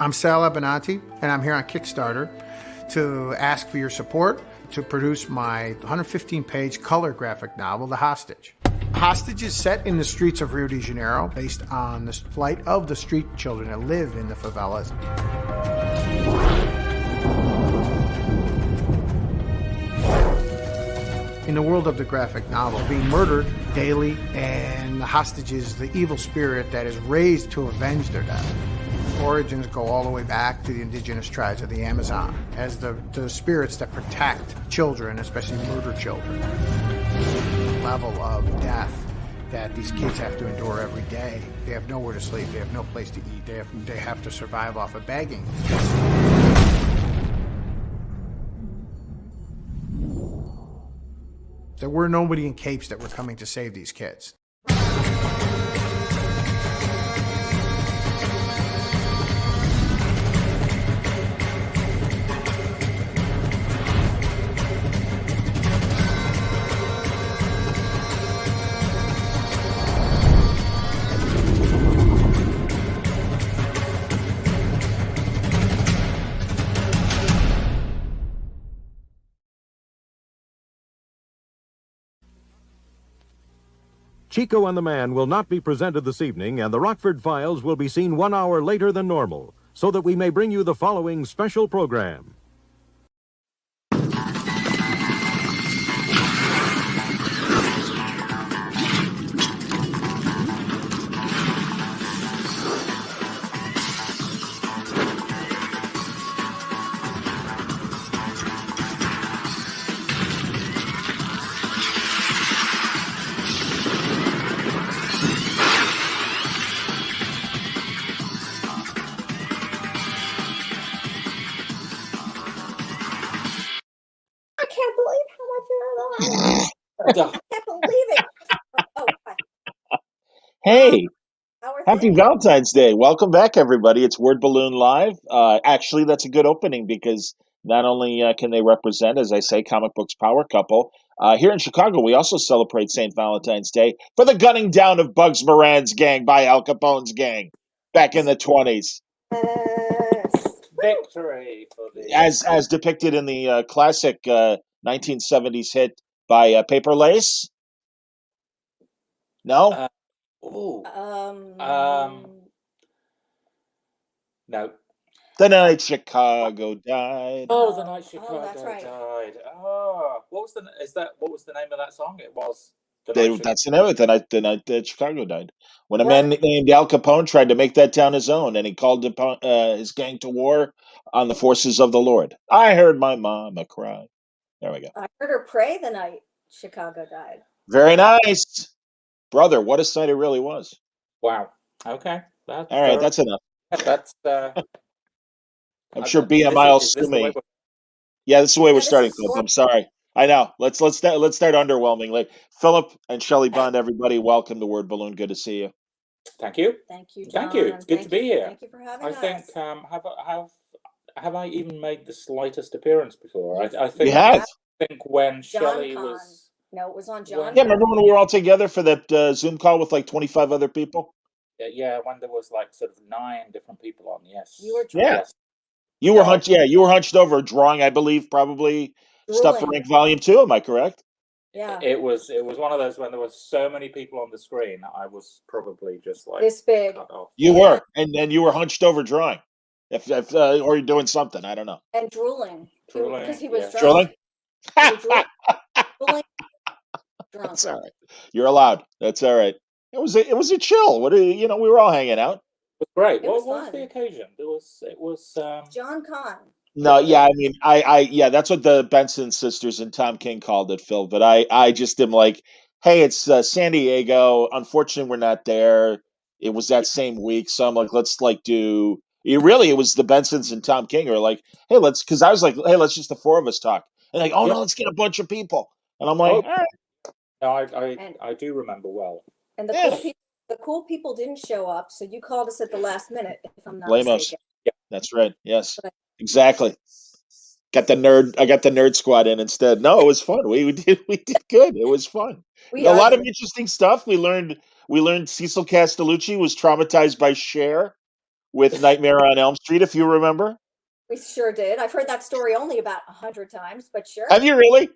I'm Sal Abenanti, and I'm here on Kickstarter to ask for your support to produce my 115-page color graphic novel, The Hostage. Hostage is set in the streets of Rio de Janeiro, based on the plight of the street children that live in the favelas. In the world of the graphic novel, being murdered daily, and the hostage is the evil spirit that is raised to avenge their death. Origins go all the way back to the indigenous tribes of the Amazon as the spirits that protect children, especially murdered children. The level of death that these kids have to endure every day. They have nowhere to sleep. They have no place to eat. They have to survive off of begging. There were nobody in capes that were coming to save these kids. Chico and the Man will not be presented this evening, and the Rockford Files will be seen 1 hour later than normal, so that we may bring you the following special program. I can't believe it. Oh, hi. Hey, How are happy things? Valentine's Day. Welcome back, everybody. It's Word Balloon Live. Actually, that's a good opening because not only can they represent, as I say, comic books power couple, here in Chicago, we also celebrate St. Valentine's Day for the gunning down of Bugs Moran's gang by Al Capone's gang back in the 20s, Yes. Victory for the as depicted in the classic 1970s hit by Paper Lace. No? uh, ooh, no. The Night Chicago Died. Oh, the night Chicago that's right. died. Oh, what was the name of that song? It was the night That's the name of it. The night that Chicago died. When a Well- man named Al Capone tried to make that town his own, and he called his gang to war on the forces of the Lord. I heard my mama cry. There we go. I heard her pray the night Chicago died. Very nice, brother. What a sight it really was. Wow. Okay. All right, that's enough. That's. I'm sure Is BMI will this sue the way me. Yeah, this is the way we're this starting, is folks. for- I'm sorry. I know. Let's start underwhelming. Like Philip and Shelly Bond, everybody, welcome to Word Balloon. Good to see you. Thank you. Thank you, John. Thank you. It's good to be here. Thank you for having I us. think have I even made the slightest appearance before? I think You have. I think when John Shelly Con. was. No, it was on John. Yeah, remember when we were all together for that Zoom call with like 25 other people? Yeah, when there was like sort of 9 different people on. Yes. You were Yeah. Yes. You were No. you were hunched over drawing, I believe, probably Stuff for Drooling. Ink Volume 2, am I correct? Yeah. It was one of those when there was so many people on the screen. I was probably just like This big. cut off. You Yeah. were, and you were hunched over drawing. If or you're doing something, I don't know. And drooling. Drooling, Because he was yeah. drunk. Drooling? You were drooling. Drunk. That's all right. You're allowed. That's all right. It was a chill. What we were all hanging out. It was great. It What was was fun. the occasion? It was John Con. No, yeah, I mean, yeah, that's what the Benson sisters and Tom King called it, Phil. But I just am like, hey, it's San Diego. Unfortunately, we're not there. It was that same week, so I'm like, let's like do. It was the Bensons and Tom King are like, hey, because I was like, hey, let's just the 4 of us talk. And like, oh Yeah. no, let's get a bunch of people. And I'm like, Oh. all right. no, I do remember well. And the Yeah. cool people didn't show up, so you called us at the last minute, if I'm not Blame us. mistaken. That's right. Yes, But- exactly. I got the nerd squad in instead. No, it was fun. We did good. It was fun. We A lot of argued. interesting stuff. We learned Cecil Castellucci was traumatized by Cher. with Nightmare on Elm Street, if you remember. We sure did. I've heard that story only about 100 times, but sure. Have you really?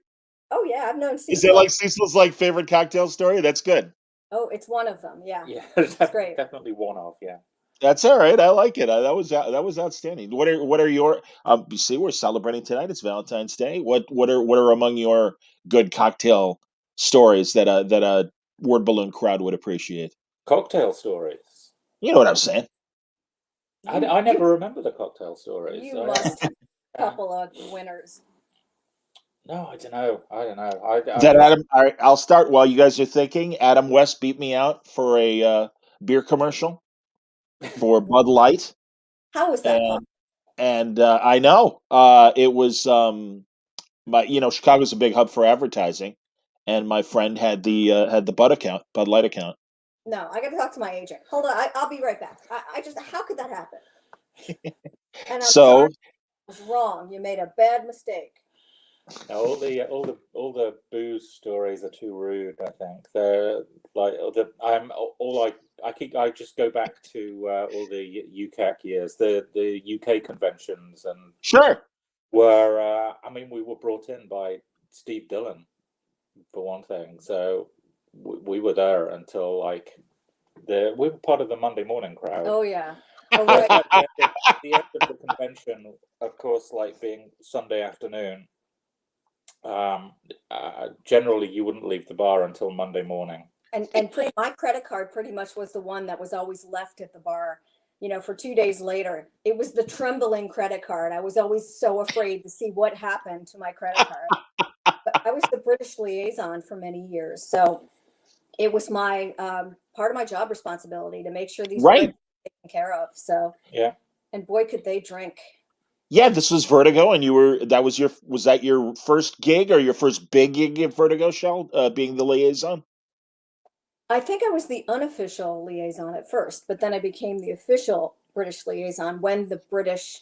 Oh yeah, I've known Is Cecil. that like Cecil's like favorite cocktail story? That's good. Oh, it's one of them. Yeah. Yeah, great. definitely one of. Yeah. That's all right. I like it. That was outstanding. What are your you see, we're celebrating tonight. It's Valentine's Day. What are among your good cocktail stories that a word balloon crowd would appreciate? Cocktail stories. You know what I'm saying? I never remember the cocktail stories. You must have a couple of winners. No, I don't know. Is that Adam? All right, I'll start while you guys are thinking. Adam West beat me out for a beer commercial for Bud Light, How was that possible? and I know it was Chicago's a big hub for advertising, and my friend had the Bud Light account. No, I got to talk to my agent. Hold on, I'll be right back. I just, how could that happen? And I'm So sorry, I was wrong. You made a bad mistake. No, all the booze stories are too rude. I think they're like I just go back to all the UCAC years, the UK conventions, and sure, where we were brought in by Steve Dillon for one thing, so we were there until we were part of the Monday morning crowd. Oh yeah. Oh, right. The end of the convention, of course, being Sunday afternoon. Generally, you wouldn't leave the bar until Monday morning. And my credit card pretty much was the one that was always left at the bar. For 2 days later, it was the trembling credit card. I was always so afraid to see what happened to my credit card. But I was the British liaison for many years, so it was my part of my job responsibility to make sure these right. Brits were taken care of. So yeah, and boy, could they drink. Yeah, this was Vertigo, and was that your first gig or your first big gig at Vertigo, Shell, being the liaison? I think I was the unofficial liaison at first, but then I became the official British liaison when the British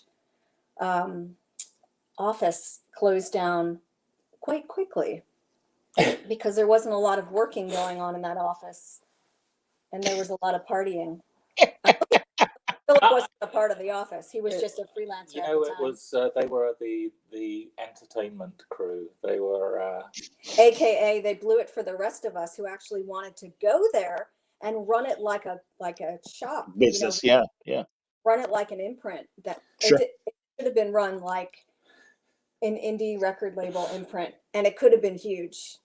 office closed down quite quickly because there wasn't a lot of working going on in that office, and there was a lot of partying. Philip wasn't a part of the office. He was just a freelancer at the time. It was they were the entertainment crew. They were AKA they blew it for the rest of us who actually wanted to go there and run it like a shop Business, yeah. Run it like an imprint. That sure. It should have been run like an indie record label imprint, and it could have been huge.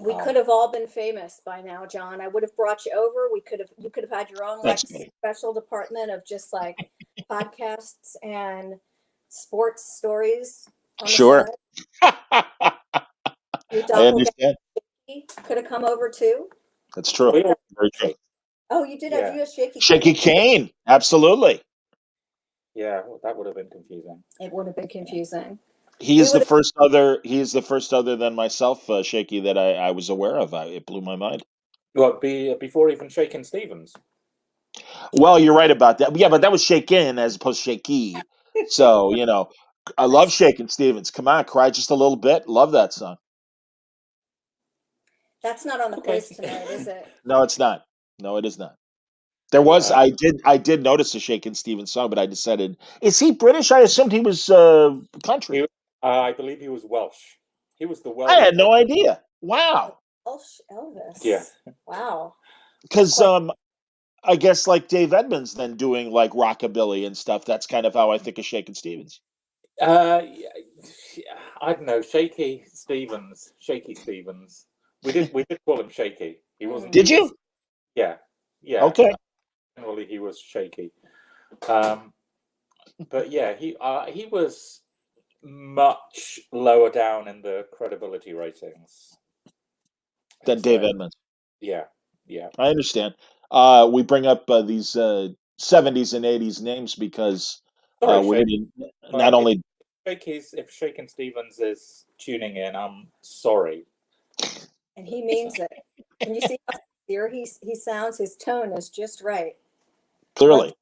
We could have all been famous by now, John. I would have brought you over. You could have had your own special department of just podcasts and sports stories. Sure. I understand. Could have come over too. That's true. Very true. Oh, you did have you a Shaky Kane. Absolutely. Yeah, that would have been confusing. It would have been confusing. He is the first other than myself, Shaky, that I was aware of. It blew my mind. Well, before even Shakin' Stevens. Well, you're right about that. Yeah, but that was Shakin' as opposed to Shaky. So, I love Shakin' Stevens. Come on, cry just a little bit. Love that song. That's not on the quiz tonight, is it? No, it's not. No, it is not. There was I did notice a Shakin' Stevens song, but I decided, is he British? I assumed he was country. I believe he was Welsh. He was the Welsh. I had no idea. Wow. Welsh Elvis. Yeah. Wow. Because I guess Dave Edmunds then doing rockabilly and stuff. That's kind of how I think of Shakin' Stevens. I don't know, Shaky Stevens. We did call him Shaky. He wasn't. Did you? Yeah. Okay. Generally, he was shaky. But yeah, he was much lower down in the credibility ratings than Dave Edmunds. Yeah. I understand. We bring up these 70s and 80s names because we're getting not only. If Shakin' Stevens is tuning in, I'm sorry. And he means it. Can you see how sincere he sounds? His tone is just right. Clearly.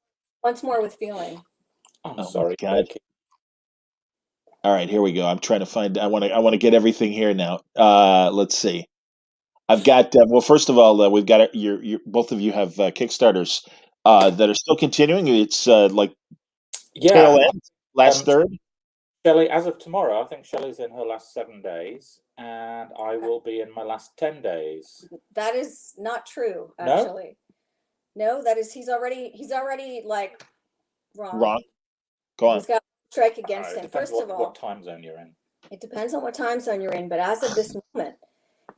Once more with feeling. I'm sorry. God. All right, here we go. I'm trying to find. I want to get everything here now. Let's see. I've got. Well, first of all, we've got your both of you have Kickstarters that are still continuing. It's like tail Yeah. end, last third. Shelly, as of tomorrow, I think Shelly's in her last 7 days, and I will be in my last 10 days. That is not true, No? actually. No, that is he's already like wrong. Wrong. Go on. He's got a strike against It him. depends First of all, what time zone you're in. it depends on what time zone you're in, but as of this moment,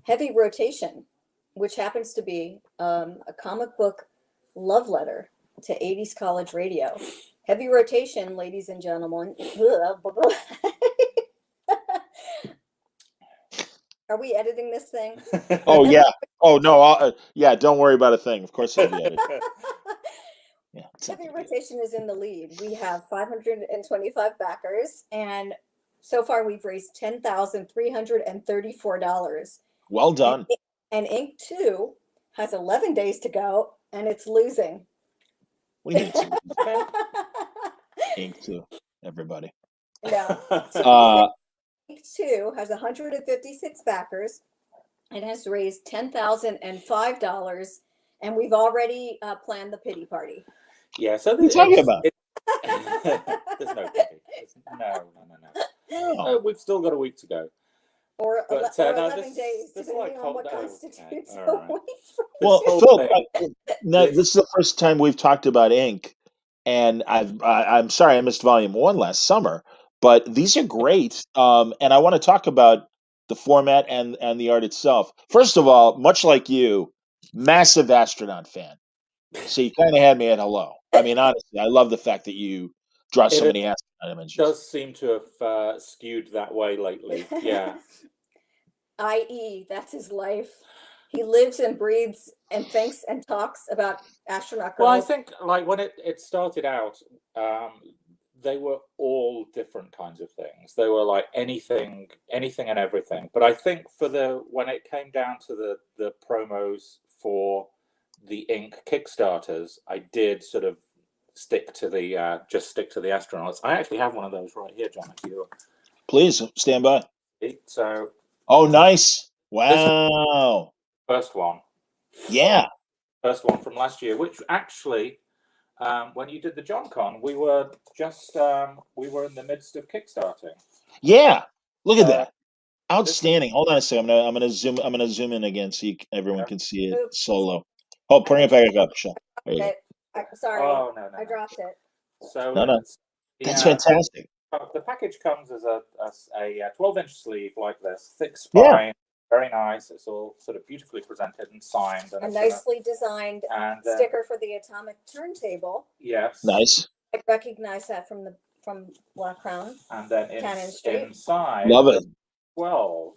Heavy Rotation, which happens to be a comic book love letter to 80s college radio. Heavy Rotation, ladies and gentlemen. Are we editing this thing? Oh yeah. Oh no. Yeah. Don't worry about a thing. Of course it'll be edited. Yeah. Heavy Rotation is in the lead. We have 525 backers, and so far we've raised $10,334. Well done. And Inc. 2 has 11 days to go, and it's losing. What do you mean? Ink too, everybody. No. Inc. 2 has 156 backers. It has raised $10,005, and we've already planned the pity party. Yeah, so What are you talking about? There's no pity. No. We've still got a week to go. Or, But, or no, 11 days, this depending like on what okay, constitutes all a right. week. Well, whole Phil, thing- this is the first time we've talked about ink, and I'm sorry I missed volume 1 last summer, but these are great. And I want to talk about the format and the art itself. First of all, much like you, massive astronaut fan. So you kind of had me at hello. I mean, honestly, I love the fact that you draw so It many astronaut images. does seem to have skewed that way lately. Yeah. I.e., that's his life. He lives and breathes and thinks and talks about astronaut girls. Well, I think like when it started out, they were all different kinds of things. They were like anything and everything. But I think when it came down to the promos for the Ink Kickstarters, I did sort of stick to the astronauts. I actually have one of those right here, John. If you Please stand by. so Oh, nice. Wow. first one. Yeah. First one from last year, which actually, when you did the John Con, we were in the midst of kickstarting. Yeah. Look at that. Outstanding. Hold on a second. I'm gonna zoom in again so everyone can see it solo. Oh, bring it back up, Michelle. There you go. Sorry, Oh no, I dropped it. So No. That's fantastic. The package comes as a 12-inch sleeve like this, thick spine, very nice. It's all sort of beautifully presented and signed, and A nicely designed sticker for the atomic turntable. Yes. Nice. I recognize that from Black Crown. And then Cannon Street. inside, Love it. 12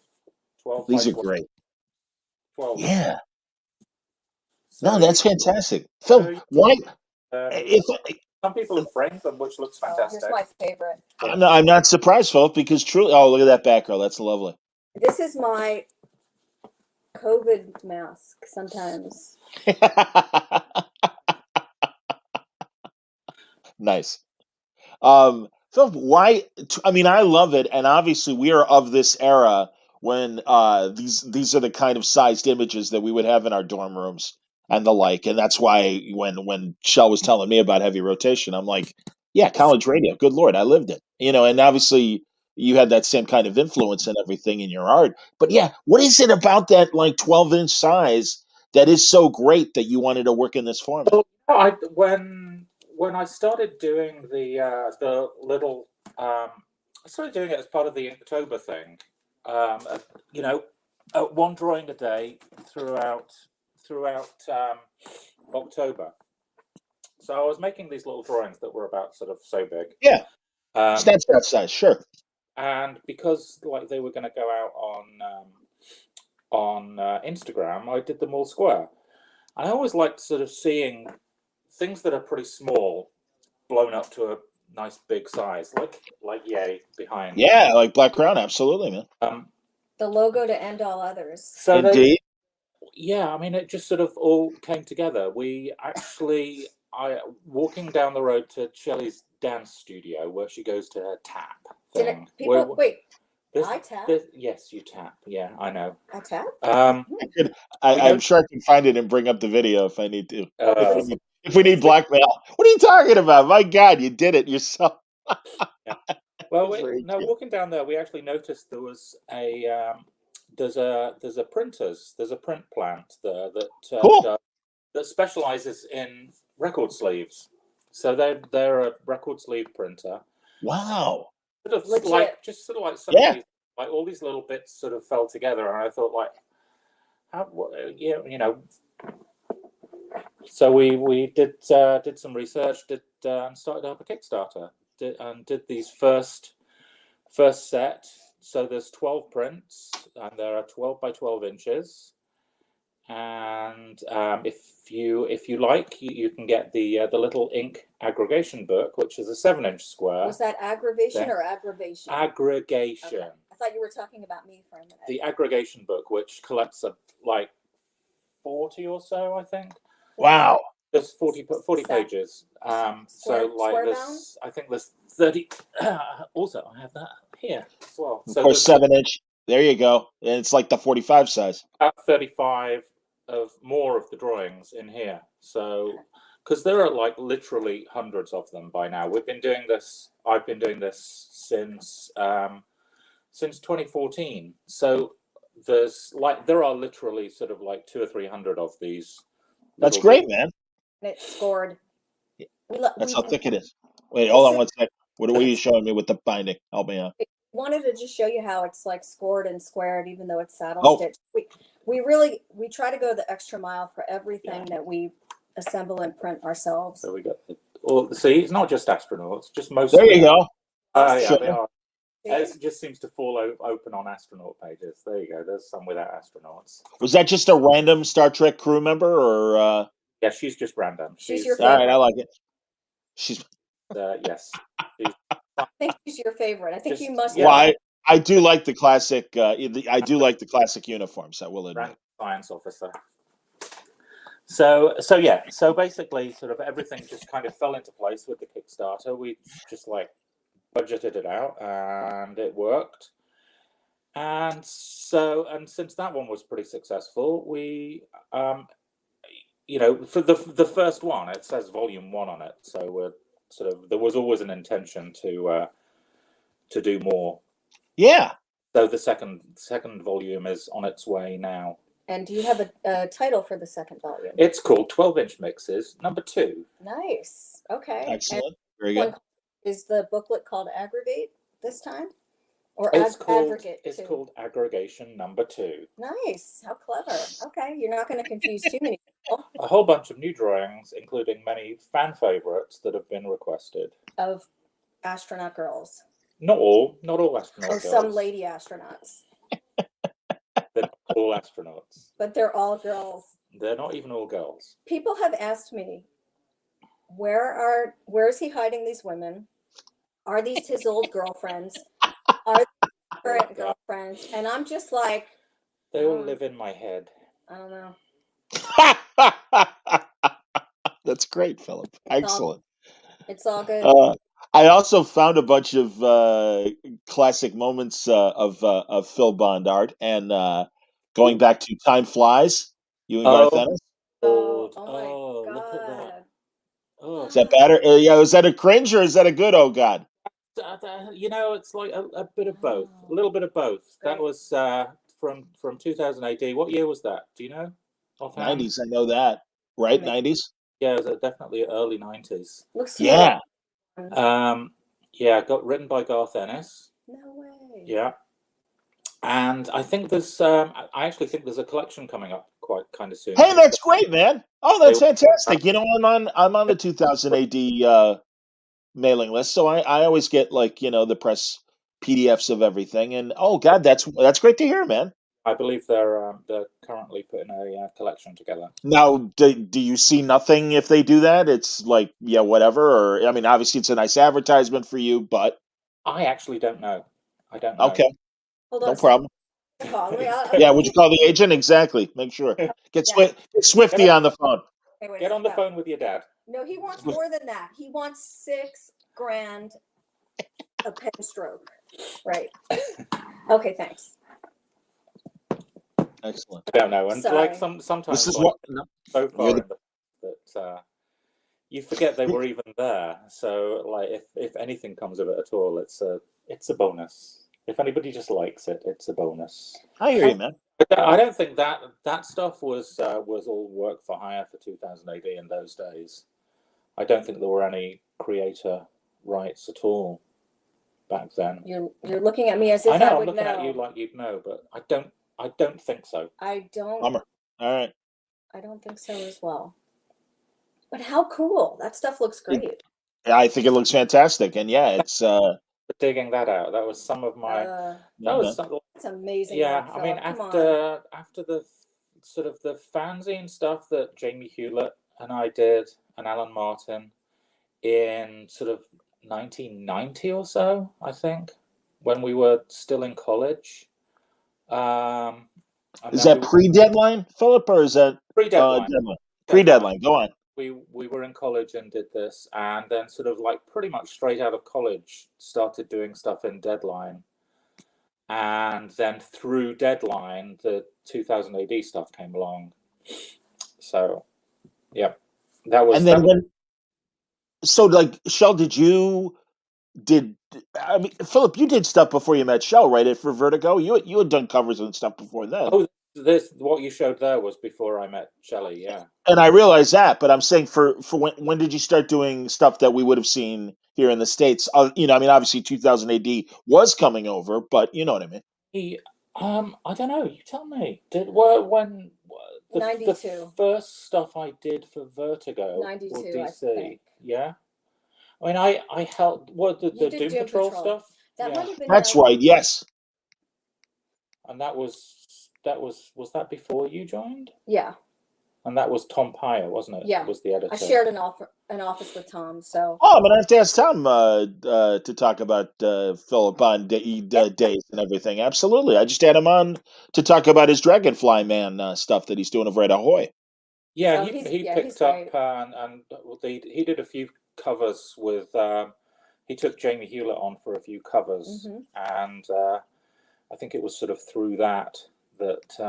These by are great. 12. Yeah. So No, that's fantastic. Phil, why? Some people have framed them, which looks fantastic. Here's my favorite. I'm not surprised, Phil, because truly, oh, look at that back row. That's lovely. This is my COVID mask sometimes. Nice. Phil, why? I mean, I love it, and obviously, we are of this era when these are the kind of sized images that we would have in our dorm rooms and the like, and that's why when Shell was telling me about Heavy Rotation, I'm like, yeah, college radio. Good Lord, I lived it, and obviously you had that same kind of influence and everything in your art. But yeah, what is it about that like 12-inch size that is so great that you wanted to work in this format? Well, when I started doing the little, I started doing it as part of the Inktober thing. One drawing a day throughout October. So I was making these little drawings that were about sort of so big. Yeah, snapshot size, sure. And because like they were going to go out on Instagram, I did them all square. I always liked sort of seeing things that are pretty small blown up to a nice big size, like Yay behind. Yeah, like Black Crown, absolutely, man. The logo to end all others. So Indeed. I mean, it just sort of all came together. Walking down the road to Shelly's dance studio where she goes to her tap thing. I tap? Yes, you tap. Yeah, I know. I tap? I'm sure I can find it and bring up the video if I need to. If we need blackmail, what are you talking about? My God, you did it yourself. Yeah. Well, Very no, cute. walking down there, we actually noticed there was there's a print plant there Cool. that specializes in record sleeves. So they're a record sleeve printer. Wow. Sort of Legit. like some Yeah. of these, like all these little bits sort of fell together, and I thought like, yeah, So we did some research, and started up a Kickstarter, did these first set. So there's 12 prints, and there are 12 by 12 inches. And if you like, you can get the little ink aggregation book, which is a 7-inch square. Was that aggravation or aggravation? Aggregation. Okay. I thought you were talking about me for a minute. The aggregation book, which collects like 40 or so, I think. Wow. There's 40 pages. So like this, I think there's 30. Also, I have that here as well. Of So course, 7-inch. There you go. And it's like the 45 size. about 35 of more of the drawings in here. So, because there are like literally hundreds of them by now. We've been doing this. I've been doing this since 2014. So there are literally sort of like 200 or 300 of these. That's great, man. And it's scored. That's how thick it is. Wait, hold on one second. What are you showing me with the binding? Help me out. Wanted to just show you how it's like scored and squared, even though it's saddle Oh. stitched. We try to go the extra mile for everything that we assemble and print ourselves. So we got. Well, see, it's not just astronauts. Just most. There you go. Yeah, Sure. they are. Yeah. It just seems to fall open on astronaut pages. There you go. There's some without astronauts. Was that just a random Star Trek crew member, or? Yeah, she's just random. She's your All right, favorite. I like it. She's. Yes. I think she's your favorite. I think Just- you must. yeah. Well, I do like the classic. I do like the classic uniforms. I will admit. Random science officer. So yeah. So basically, sort of everything just kind of fell into place with the Kickstarter. We just like budgeted it out, and it worked. And since that one was pretty successful, we for the first one, it says volume 1 on it. So we're sort of, there was always an intention to do more. Yeah. So the second volume is on its way now. And do you have a title for the second volume? It's called 12-inch Mixes #2. Nice. Okay. Excellent. Very good. Is the booklet called Aggravate this time? Or It's Aggregate? It's too? called Aggregation #2. Nice. How clever. Okay. You're not going to confuse too many people A whole bunch of new drawings, including many fan favorites that have been requested. of astronaut girls. Not all astronaut Or girls. some lady astronauts. They're not all astronauts. But they're all girls. They're not even all girls. People have asked me, where is he hiding these women? Are these his old girlfriends? Are they current girlfriends? And I'm just like, They all live in my head. I don't know. That's great, Philip. Excellent. It's all good. I also found a bunch of classic moments of Phil Bond art, and going back to Time Flies. You and Garth Ennis. Oh my Look at that. God. Oh, Is that better? Yeah, is that a cringe or is that a good? Oh God. it's like a bit of both, a little bit of both. That Great. was from 2000 AD. What year was that? Do you know? Offhand? 90s. I know that. Right? Amazing. 90s. Yeah, it was definitely early 90s. Looks to me Yeah. like- Yeah, got written by Garth Ennis. no way. Yeah, and I think there's I actually think there's a collection coming up quite kind of soon. Hey, that's great, man. Oh, that's fantastic. You know, I'm on the 2000 AD mailing list, so I always get like the press PDFs of everything, and oh God, that's great to hear, man. I believe they're currently putting a collection together. Now, do you see nothing if they do that? It's like, yeah, whatever. Or I mean, obviously, it's a nice advertisement for you, but I actually don't know. I don't know. okay, Hold on no a second. problem. Call me. I'll- Yeah, would you call the agent? Exactly. Make sure. Get Yeah. Swifty on the phone. Okay, wait a Get on the second. phone with your dad. No, he wants more than that. He wants $6,000 a pen stroke. Right. Okay, thanks. Excellent. I don't know, and Sorry. like sometimes This is like, what. No, so you're far the- in the, that you forget they were even there. So like if anything comes of it at all, it's a bonus. If anybody just likes it, it's a bonus. I hear you, man. But I don't think that stuff was all work for hire for 2000 AD in those days. I don't think there were any creator rights at all back then. You're looking at me as if I know, I'm would looking know. at you like you'd know, but I don't think so. I don't. Bummer. All right. I don't think so as well. But how cool! That stuff looks great. I think it looks fantastic, and yeah, it's Digging that out, that was some of my. That was some. It's amazing. Yeah, work, I mean, after the sort of the fanzine stuff that Jamie Hewlett and I did, and Alan Martin, in sort of 1990 or so, I think, when we were still in college. Is that pre-deadline, Philip, or is that pre-deadline? Pre-deadline. Go on. We were in college and did this, and then sort of like pretty much straight out of college started doing stuff in Deadline, and then through Deadline the 2000 AD stuff came along. So yeah, that was. And then so like Shell, I mean, Philip, you did stuff before you met Shell, right? For Vertigo, you had done covers and stuff before then. Oh, what you showed there was before I met Shelly, yeah. And I realize that, but I'm saying for when did you start doing stuff that we would have seen here in the States? I mean, obviously 2000 AD was coming over, but you know what I mean. I don't know. You tell me. When the 92. first stuff I did for Vertigo 92, or DC? I think. Yeah. I mean, I helped. What the Doom Patrol stuff? That might have been. That's right. Yes. And that was that before you joined? Yeah. And that was Tom Pyer, wasn't it? Yeah. Was the editor. I shared an office with Tom, so. Oh, I'm gonna have to ask Tom to talk about Philip on days and everything. Absolutely. I just had him on to talk about his Dragonfly Man stuff that he's doing over at Ahoy. Yeah, he picked up and he did a few covers with. He took Jamie Hewlett on for a few covers, and I think it was sort of through that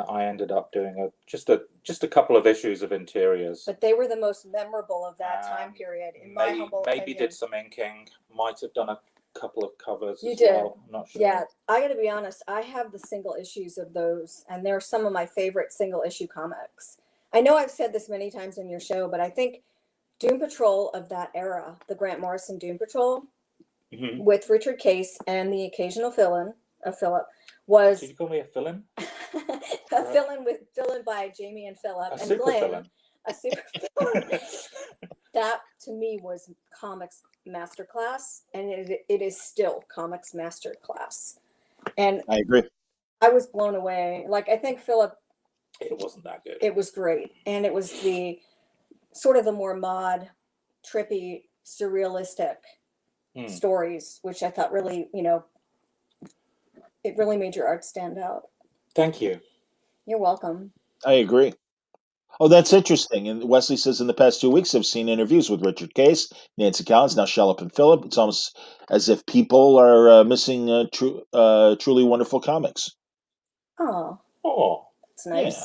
I ended up doing just a couple of issues of interiors. But they were the most memorable of that time period, in my humble opinion. Maybe did some inking. Might have done a couple of covers. You as did. Well. I'm not sure. Yeah, I got to be honest. I have the single issues of those, and they're some of my favorite single issue comics. I know I've said this many times in your show, but I think Doom Patrol of that era, the Grant Morrison Doom Patrol, with Richard Case and the occasional fill-in of Philip, was. Did you call me a fill-in? A fill-in by Jamie and Philip and super Glenn. Fill-in. A super fill-in. That to me was comics masterclass, and it is still comics masterclass. And I agree. I was blown away. Like, I think Philip. It wasn't that good. It was great, and it was the sort of the more mod, trippy, surrealistic stories, which I thought really, it really made your art stand out. Thank you. You're welcome. I agree. Oh, that's interesting. And Wesley says in the past 2 weeks, I've seen interviews with Richard Case, Nancy Collins, now Shellop and Philip. It's almost as if people are missing truly wonderful comics. Oh, that's nice. Yeah.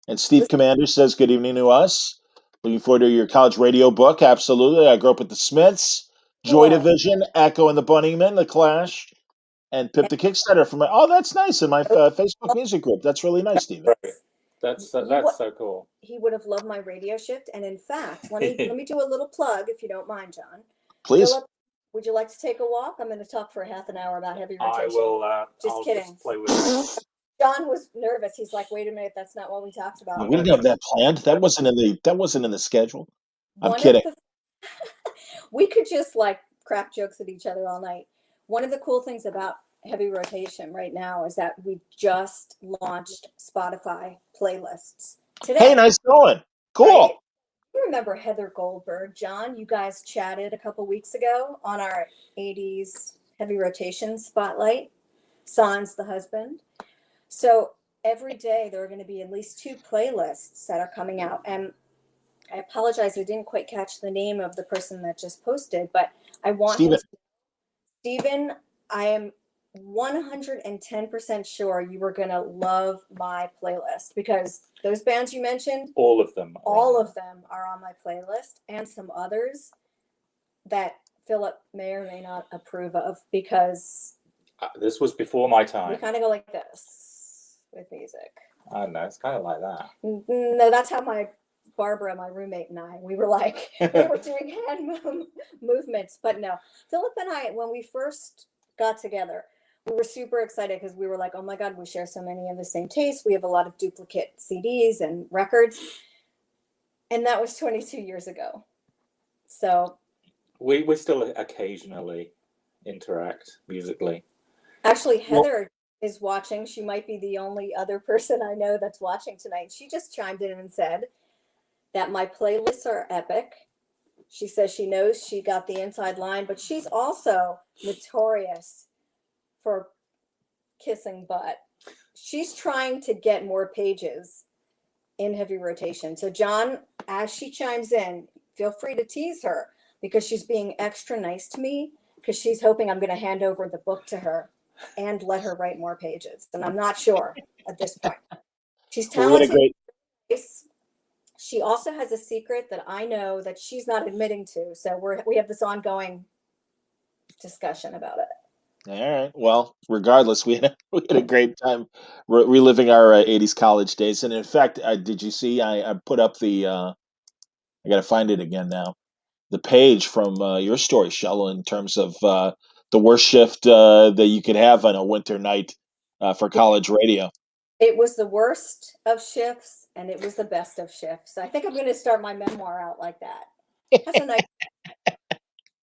And Steve Commander says, good evening to us. Looking forward to your college radio book. Absolutely. I grew up with the Smiths, Joy Division, Echo and the Bunnymen, The Clash, and Pip the Kickstarter from that's nice in my Facebook music group. That's really nice, Steve. Right. That's so cool. He would have loved my radio shift, and in fact, let me do a little plug if you don't mind, John. Please. Philip, would you like to take a walk? I'm going to talk for half an hour about heavy rotation. I will. Just kidding. Just play with it. John was nervous. He's like, "Wait a minute, that's not what we talked about." We didn't have that planned. That wasn't in the schedule. I'm kidding. We could just like crack jokes at each other all night. One of the cool things about heavy rotation right now is that we just launched Spotify playlists today. Hey, nice going. Cool. Right? You remember Heather Goldberg, John? You guys chatted a couple weeks ago on our 80s heavy rotation spotlight. Sans the husband. So every day there are going to be at least 2 playlists that are coming out. And I apologize, I didn't quite catch the name of the person that just posted, but I want Stephen. I am 110% sure you were going to love my playlist, because those bands you mentioned, All of them. all of them are on my playlist, and some others that Philip may or may not approve of, because This was before my we time. kind of go like this with music. I don't know. It's kind of like that. No, that's how Barbara, my roommate, and I, we were like, we were doing hand movements. But no, Philip and I, when we first got together, we were super excited because we were like, oh my God, we share so many of the same tastes. We have a lot of duplicate CDs and records. And that was 22 years ago. So we still occasionally interact musically. actually, Heather is watching. She might be the only other person I know that's watching tonight. She just chimed in and said that my playlists are epic. She says she knows she got the inside line, but she's also notorious for kissing butt. She's trying to get more pages in heavy rotation. So John, as she chimes in, feel free to tease her, because she's being extra nice to me, because she's hoping I'm going to hand over the book to her and let her write more pages. And I'm not sure at this point. She's talented. She also has a secret that I know that she's not admitting to. So we have this ongoing discussion about it. All right. Well, regardless, we had a great time reliving our 80s college days. And in fact, did you see? I put up the. I got to find it again now. The page from your story, Shelly, in terms of the worst shift that you could have on a winter night for college radio. It was the worst of shifts, and it was the best of shifts. I think I'm going to start my memoir out like that. That's a nice.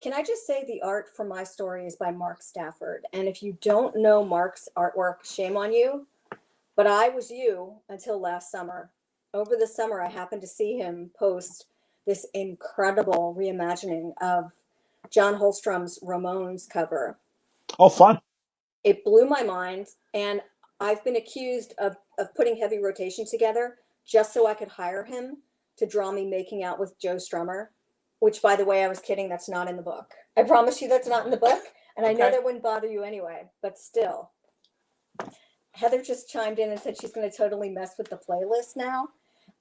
Can I just say the art for my story is by Mark Stafford. And if you don't know Mark's artwork, shame on you. But I was you until last summer. Over the summer, I happened to see him post this incredible reimagining of John Holstrom's Ramones cover. Oh, fun. It blew my mind. And I've been accused of putting heavy rotation together just so I could hire him to draw me making out with Joe Strummer. Which, by the way, I was kidding. That's not in the book. I promise you that's not in the book. And I know that wouldn't bother you anyway. But still, Heather just chimed in and said she's going to totally mess with the playlist now.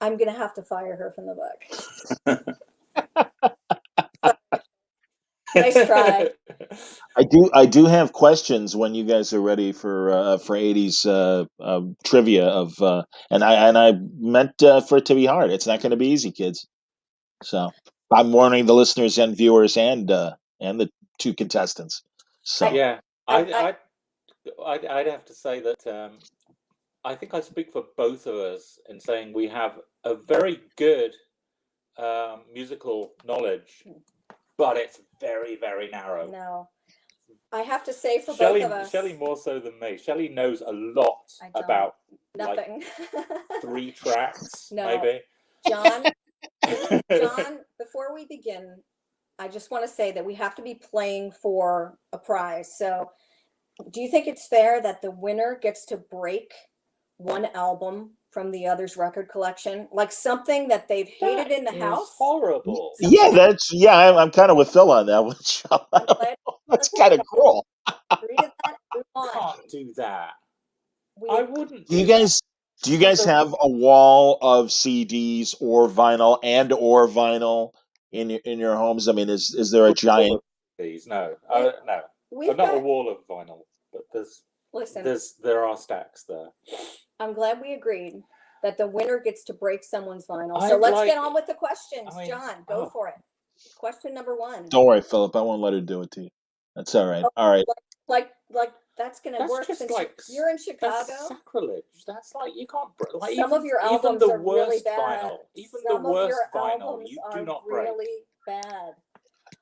I'm going to have to fire her from the book. Nice try. I do have questions when you guys are ready for 80s trivia of and I meant for it to be hard. It's not going to be easy, kids. So I'm warning the listeners and viewers and the two contestants. So yeah, I'd have to say that I think I speak for both of us in saying we have a very good musical knowledge, but it's very, very narrow. No, I have to say for both of us. Shelly more so than me. Shelly knows a lot about nothing. Like 3 tracks, no. maybe. John, before we begin, I just want to say that we have to be playing for a prize. So do you think it's fair that the winner gets to break one album from the other's record collection? Like something that they've hated in the house? Horrible. Yeah, I'm kind of with Phil on that one. That's kind of cruel. Can't do that. I wouldn't. Do you guys have a wall of CDs or vinyl in your homes? I mean, is there a giant? No, no. Not a wall of vinyl, but there are stacks there. I'm glad we agreed that the winner gets to break someo's vinyl. So let's get on with the questions. John, go for it. Question number 1. Don't worry, Philip. I won't let her do it to you. That's all right. All right. Like that's going to work. Since you're in Chicago. That's sacrilege. That's like you can't. Like some of your albums are really bad. Vinyl, even the worst vinyl, you do not break. Really bad.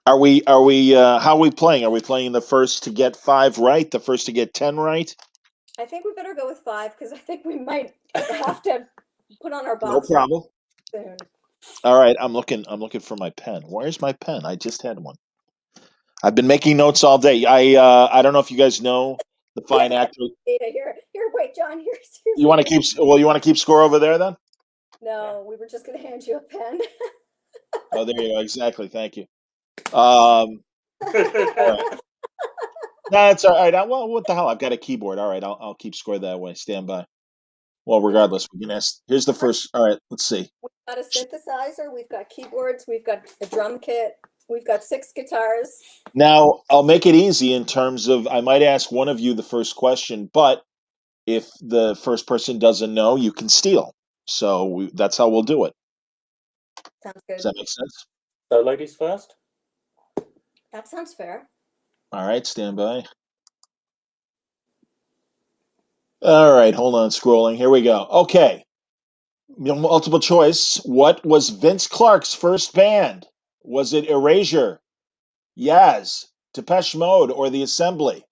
Are we? How are we playing? Are we playing the first to get 5 right? The first to get 10 right? I think we better go with 5 because I think we might have to put on our box. No problem. Soon. All right, I'm looking for my pen. Where's my pen? I just had one. I've been making notes all day. I don't know if you guys know the fine actor. Here, wait, John. Here's you want to keep score over there then? No, we were just going to hand you a pen. Oh, there you go. Exactly. Thank you. All right. That's all right. Well, what the hell? I've got a keyboard. All right, I'll keep score that way. Stand by. Well, regardless, we can ask. Here's the first. All right, let's see. We've got a synthesizer, we've got keyboards, we've got a drum kit, we've got 6 guitars. Now, I'll make it easy in terms of I might ask one of you the first question, but if the first person doesn't know, you can steal. So that's how we'll do it. Sounds Does good. that make sense? So, ladies first. That sounds fair. All right, stand by. All right, hold on, scrolling. Here we go. Okay. Multiple choice. What was Vince Clarke's first band? Was it Erasure, Yaz, Depeche Mode, or The Assembly?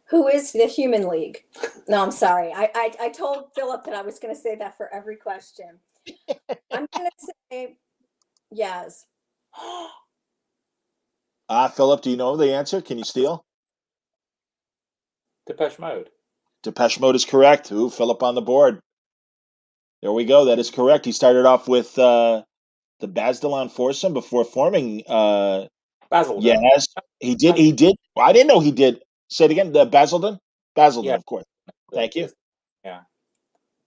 Who is the Human League? No, I'm sorry. I told Philip that I was going to say that for every question. I'm going to say yes. Philip, do you know the answer? Can you steal? Depeche Mode. Depeche Mode is correct. Ooh, Philip on the board. There we go. That is correct. He started off with the Basildon foursome before forming Basildon. Yes. He did. Well, I didn't know he did. Say it again. The Basildon? Basildon, Yeah. of course. Thank you. Yeah.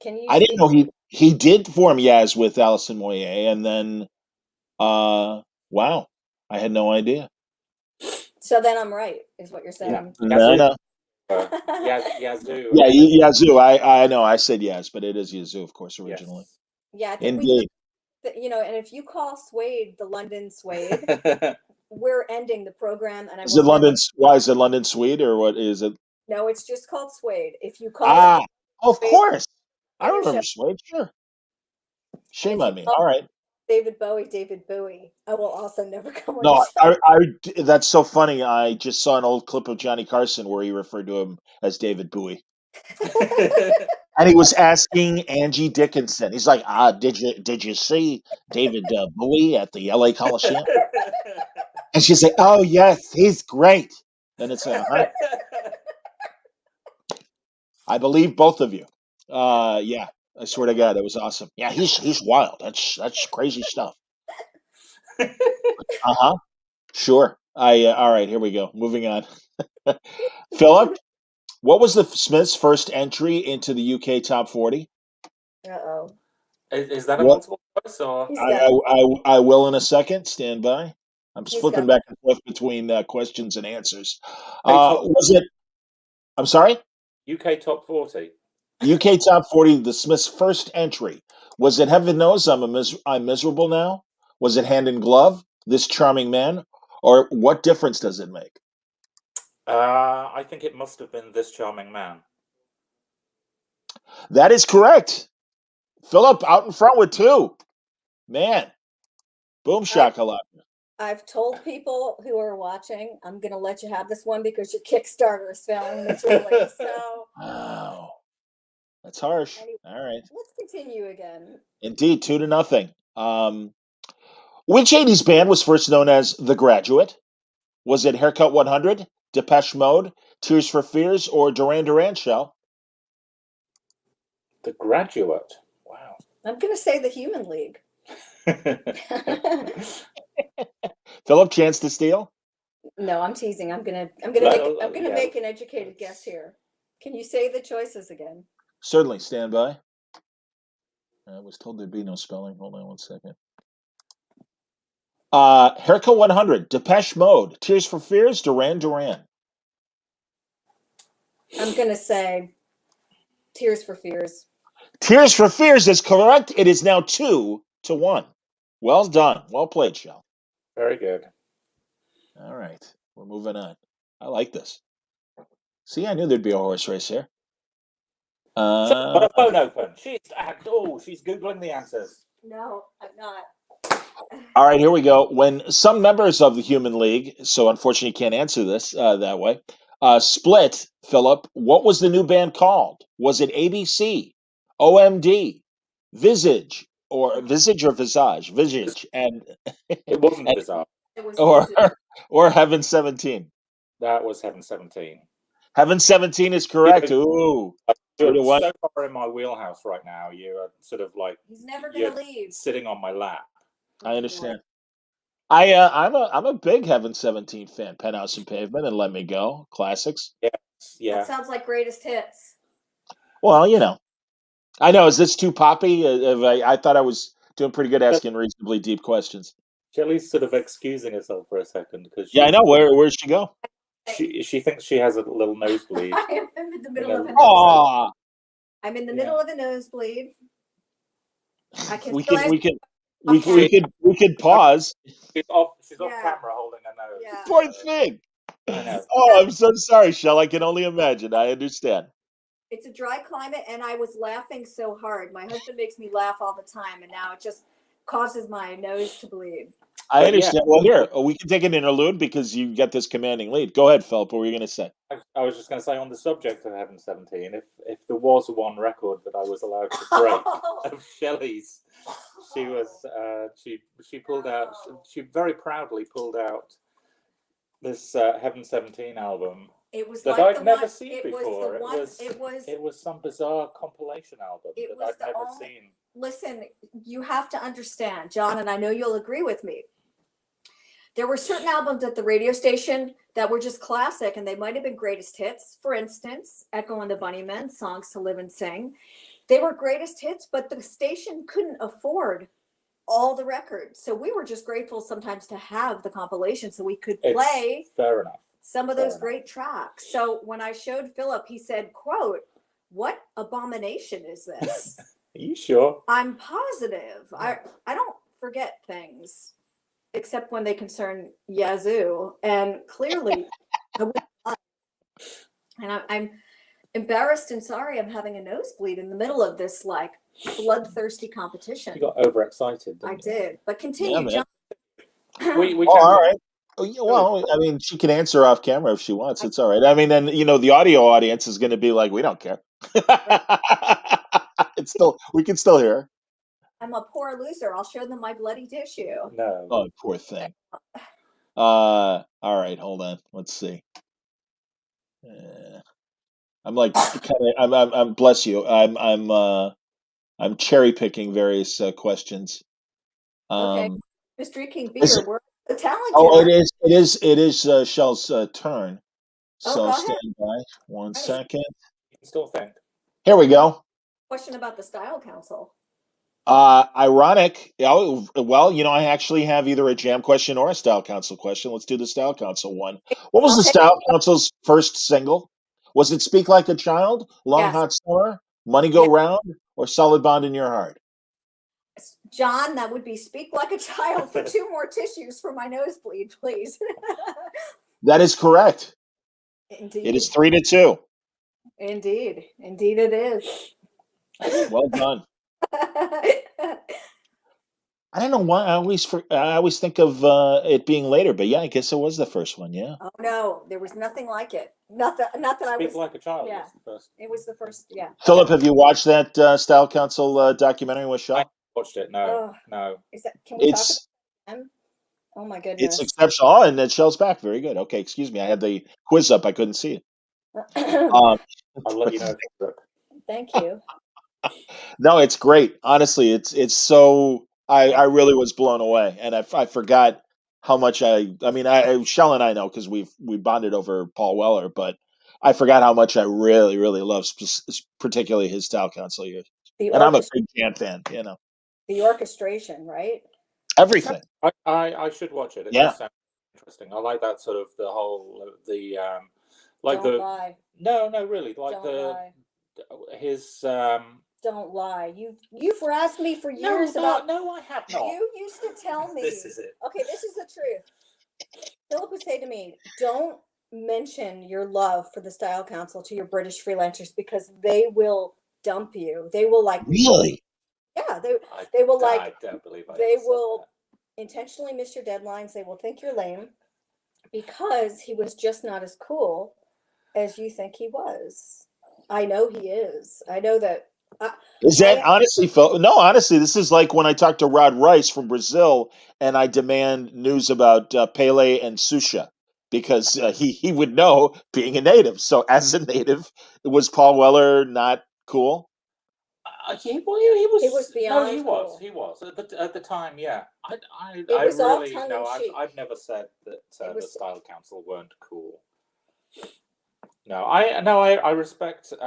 Can you I didn't know he did form Yaz with Alison Moyet, and then wow. I had no idea. So then I'm right, is what you're saying. No. Yazoo. Yeah, Yazoo. I know. I said yes, but it is Yazoo, of course, originally. Yes. Yeah, I think Indeed. and if you call Suede the London Suede, we're ending the program. And Is it London? Why is it London Swede or what is it? No, it's just called Suede. If you call it, of Suede, course. I in your remember show- Swede. Sure. Shame if you on me. call All right. David Bowie, I will also never come on No, your show. that's so funny. I just saw an old clip of Johnny Carson where he referred to him as David Bowie. And he was asking Angie Dickinson. He's like, did you see David Bowie at the LA Coliseum? And she's like, oh yes, he's great. And it's I believe both of you. Yeah, I swear to God, it was awesome. Yeah, he's wild. That's crazy stuff. Sure. All right. Here we go. Moving on. Philip, what was the Smiths' first entry into the UK top 40? Uh-oh. Is that a What? multiple choice or? I will in a second. Stand by. I'm just He's flipping got back and forth between questions and answers. top- Was it? I'm sorry. UK top 40. UK top 40. The Smiths' first entry was it? Heaven knows I'm miserable now. Was it Hand in Glove? This Charming Man, or what difference does it make? I think it must have been This Charming Man. That is correct. Philip out in front with 2. Man, boom shakalaka. I've told people who are watching, I'm going to let you have this one because your Kickstarter is failing miserably. So, Wow, that's harsh. Anyway. All right. Let's continue again. Indeed, 2-0. Which 80s band was first known as The Graduate? Was it Haircut 100, Depeche Mode, Tears for Fears, or Duran Duran, Shell? The Graduate. Wow. I'm going to say the Human League. Philip, chance to steal? No, I'm teasing. I'm gonna make an educated guess here. Can you say the choices again? Certainly. Stand by. I was told there'd be no spelling. Hold on one second. Haircut 100, Depeche Mode, Tears for Fears, Duran Duran. I'm gonna say Tears for Fears. Tears for Fears is correct. It is now 2-1. Well done. Well played, Shell. Very good. All right. We're moving on. I like this. See, I knew there'd be a horse race here. Got a phone open. She's Googling the answers. No, I'm not. All right, here we go. When some members of the Human League, so unfortunately you can't answer this that way, split, Philip, what was the new band called? Was it ABC, OMD, Visage, or Visage or Visage? Visage, and It wasn't Bizarre. It was or Heaven 17. That was Heaven 17. Heaven 17 is correct. Ooh. You're 2-1. so far in my wheelhouse right now. You are sort of like he's never gonna leave. sitting on my lap. I understand. I'm a big Heaven 17 fan. Penthouse and Pavement and Let Me Go, classics. Yes, That yeah. sounds like greatest hits. Well, I know. Is this too poppy? I thought I was doing pretty good asking reasonably deep questions. Shelly's sort of excusing herself for a second because Yeah, I know. Where'd she go? she thinks she has a little nosebleed. I'm in the middle of a nosebleed. Oh, I'm in the middle of a nosebleed. I can we feel could it. we could we could pause. She's off Yeah. camera holding her nose. Yeah. Poor thing. I know. Oh, I'm so sorry, Shell. I can only imagine. I understand. It's a dry climate, and I was laughing so hard. My husband makes me laugh all the time, and now it just causes my nose to bleed. I But understand. yeah. Well, here we can take an interlude because you get this commanding lead. Go ahead, Philip. What were you going to say? I was just going to say, on the subject of Heaven 17, if there was one record that I was allowed to break of Shelley's, she was she pulled out. She very proudly pulled out this Heaven 17 album It was that like I'd the never one. seen It before. was the one. It was some bizarre compilation album It that was I'd the never only- seen. Listen, you have to understand, John, and I know you'll agree with me. There were certain albums at the radio station that were just classic, and they might have been greatest hits. For instance, Echo and the Bunnymen, Songs to Live and Sing. They were greatest hits, but the station couldn't afford all the records. So we were just grateful sometimes to have the compilation so we could play Fair enough. some of those great tracks. So when I showed Philip, he said, quote, "What abomination is this?" Are you sure? I'm positive. I don't forget things, except when they concern Yazoo. And clearly, I would not. And I'm embarrassed and sorry I'm having a nosebleed in the middle of this like bloodthirsty competition. You got overexcited. I Didn't you? did. But continue, man. John. We Oh, can. all right. Oh, yeah, well, I mean, she can answer off camera if she wants. It's all right. I mean, then the audio audience is going to be like, we don't care. We can still hear her. I'm a poor loser. I'll show them my bloody tissue. No. Oh, poor thing. All right, hold on. Let's see. I'm like kind of. I'm. Bless you. I'm cherry picking various questions. Okay, Mystery King is Beer, it- we're the talent. Oh, it is Shell's turn. Oh, So go ahead. stand by 1 second. You can still think. Here we go. Question about the Style Council. Ironic. Well, I actually have either a jam question or a Style Council question. Let's do the Style Council one. What was I'll the take- Style Council's first single? Was it Speak Like a Child, Long Yes. Hot Summer, Money Go Yes. Round, or Solid Bond in Your Heart? John, that would be Speak Like a Child for 2 more tissues for my nosebleed, please. That is correct. Indeed. It is 3-2. Indeed. Indeed it is. Well done. I don't know why I always think of it being later, but yeah, I guess it was the first one. Yeah. Oh no, there was nothing like it. Not that I Speak was. Like a Child. Yeah. Was the first. It was the first. Yeah. Philip, have you watched that Style Council documentary with Shaw? I watched it. No, Oh. no. Is that? Can we talk It's about them? Oh my it's goodness. exceptional. Oh, and then Shell's back. Very good. Okay, excuse me. I had the quiz up. I couldn't see it. Um, I'll let you know. Thank you. no, it's great. Honestly, it's so. I really was blown away, and I forgot how much I mean, Shell and I know because we bonded over Paul Weller, but I forgot how much I really love, particularly his Style Council years. And I'm a big Jan fan. The orchestration, right? Everything. I should watch it. It Yeah. does sound interesting. I like that sort of the whole like Don't the lie. no really like Don't the lie. his Don't lie. You've asked me for no years about. no I have not. You used to tell me. This is it. Okay, this is the truth. Philip would say to me, "Don't mention your love for the Style Council to your British freelancers because they will dump you. They will like Really? Yeah, they will like I don't believe I they ever said will intentionally miss your deadlines. They will think you're lame because he was just not as cool as you think he was. I know he is. I know that. Is that honestly, Phil? No, honestly, this is like when I talk to Rod Rice from Brazil and I demand news about Pele and Susha because he would know being a native. So as a native, was Paul Weller not cool? He was. It was No, beyond he was. cool. He was at the time. Yeah, I was all really no. tongue-in-cheek. I've never said that the was- Style Council weren't cool. No, I respect sort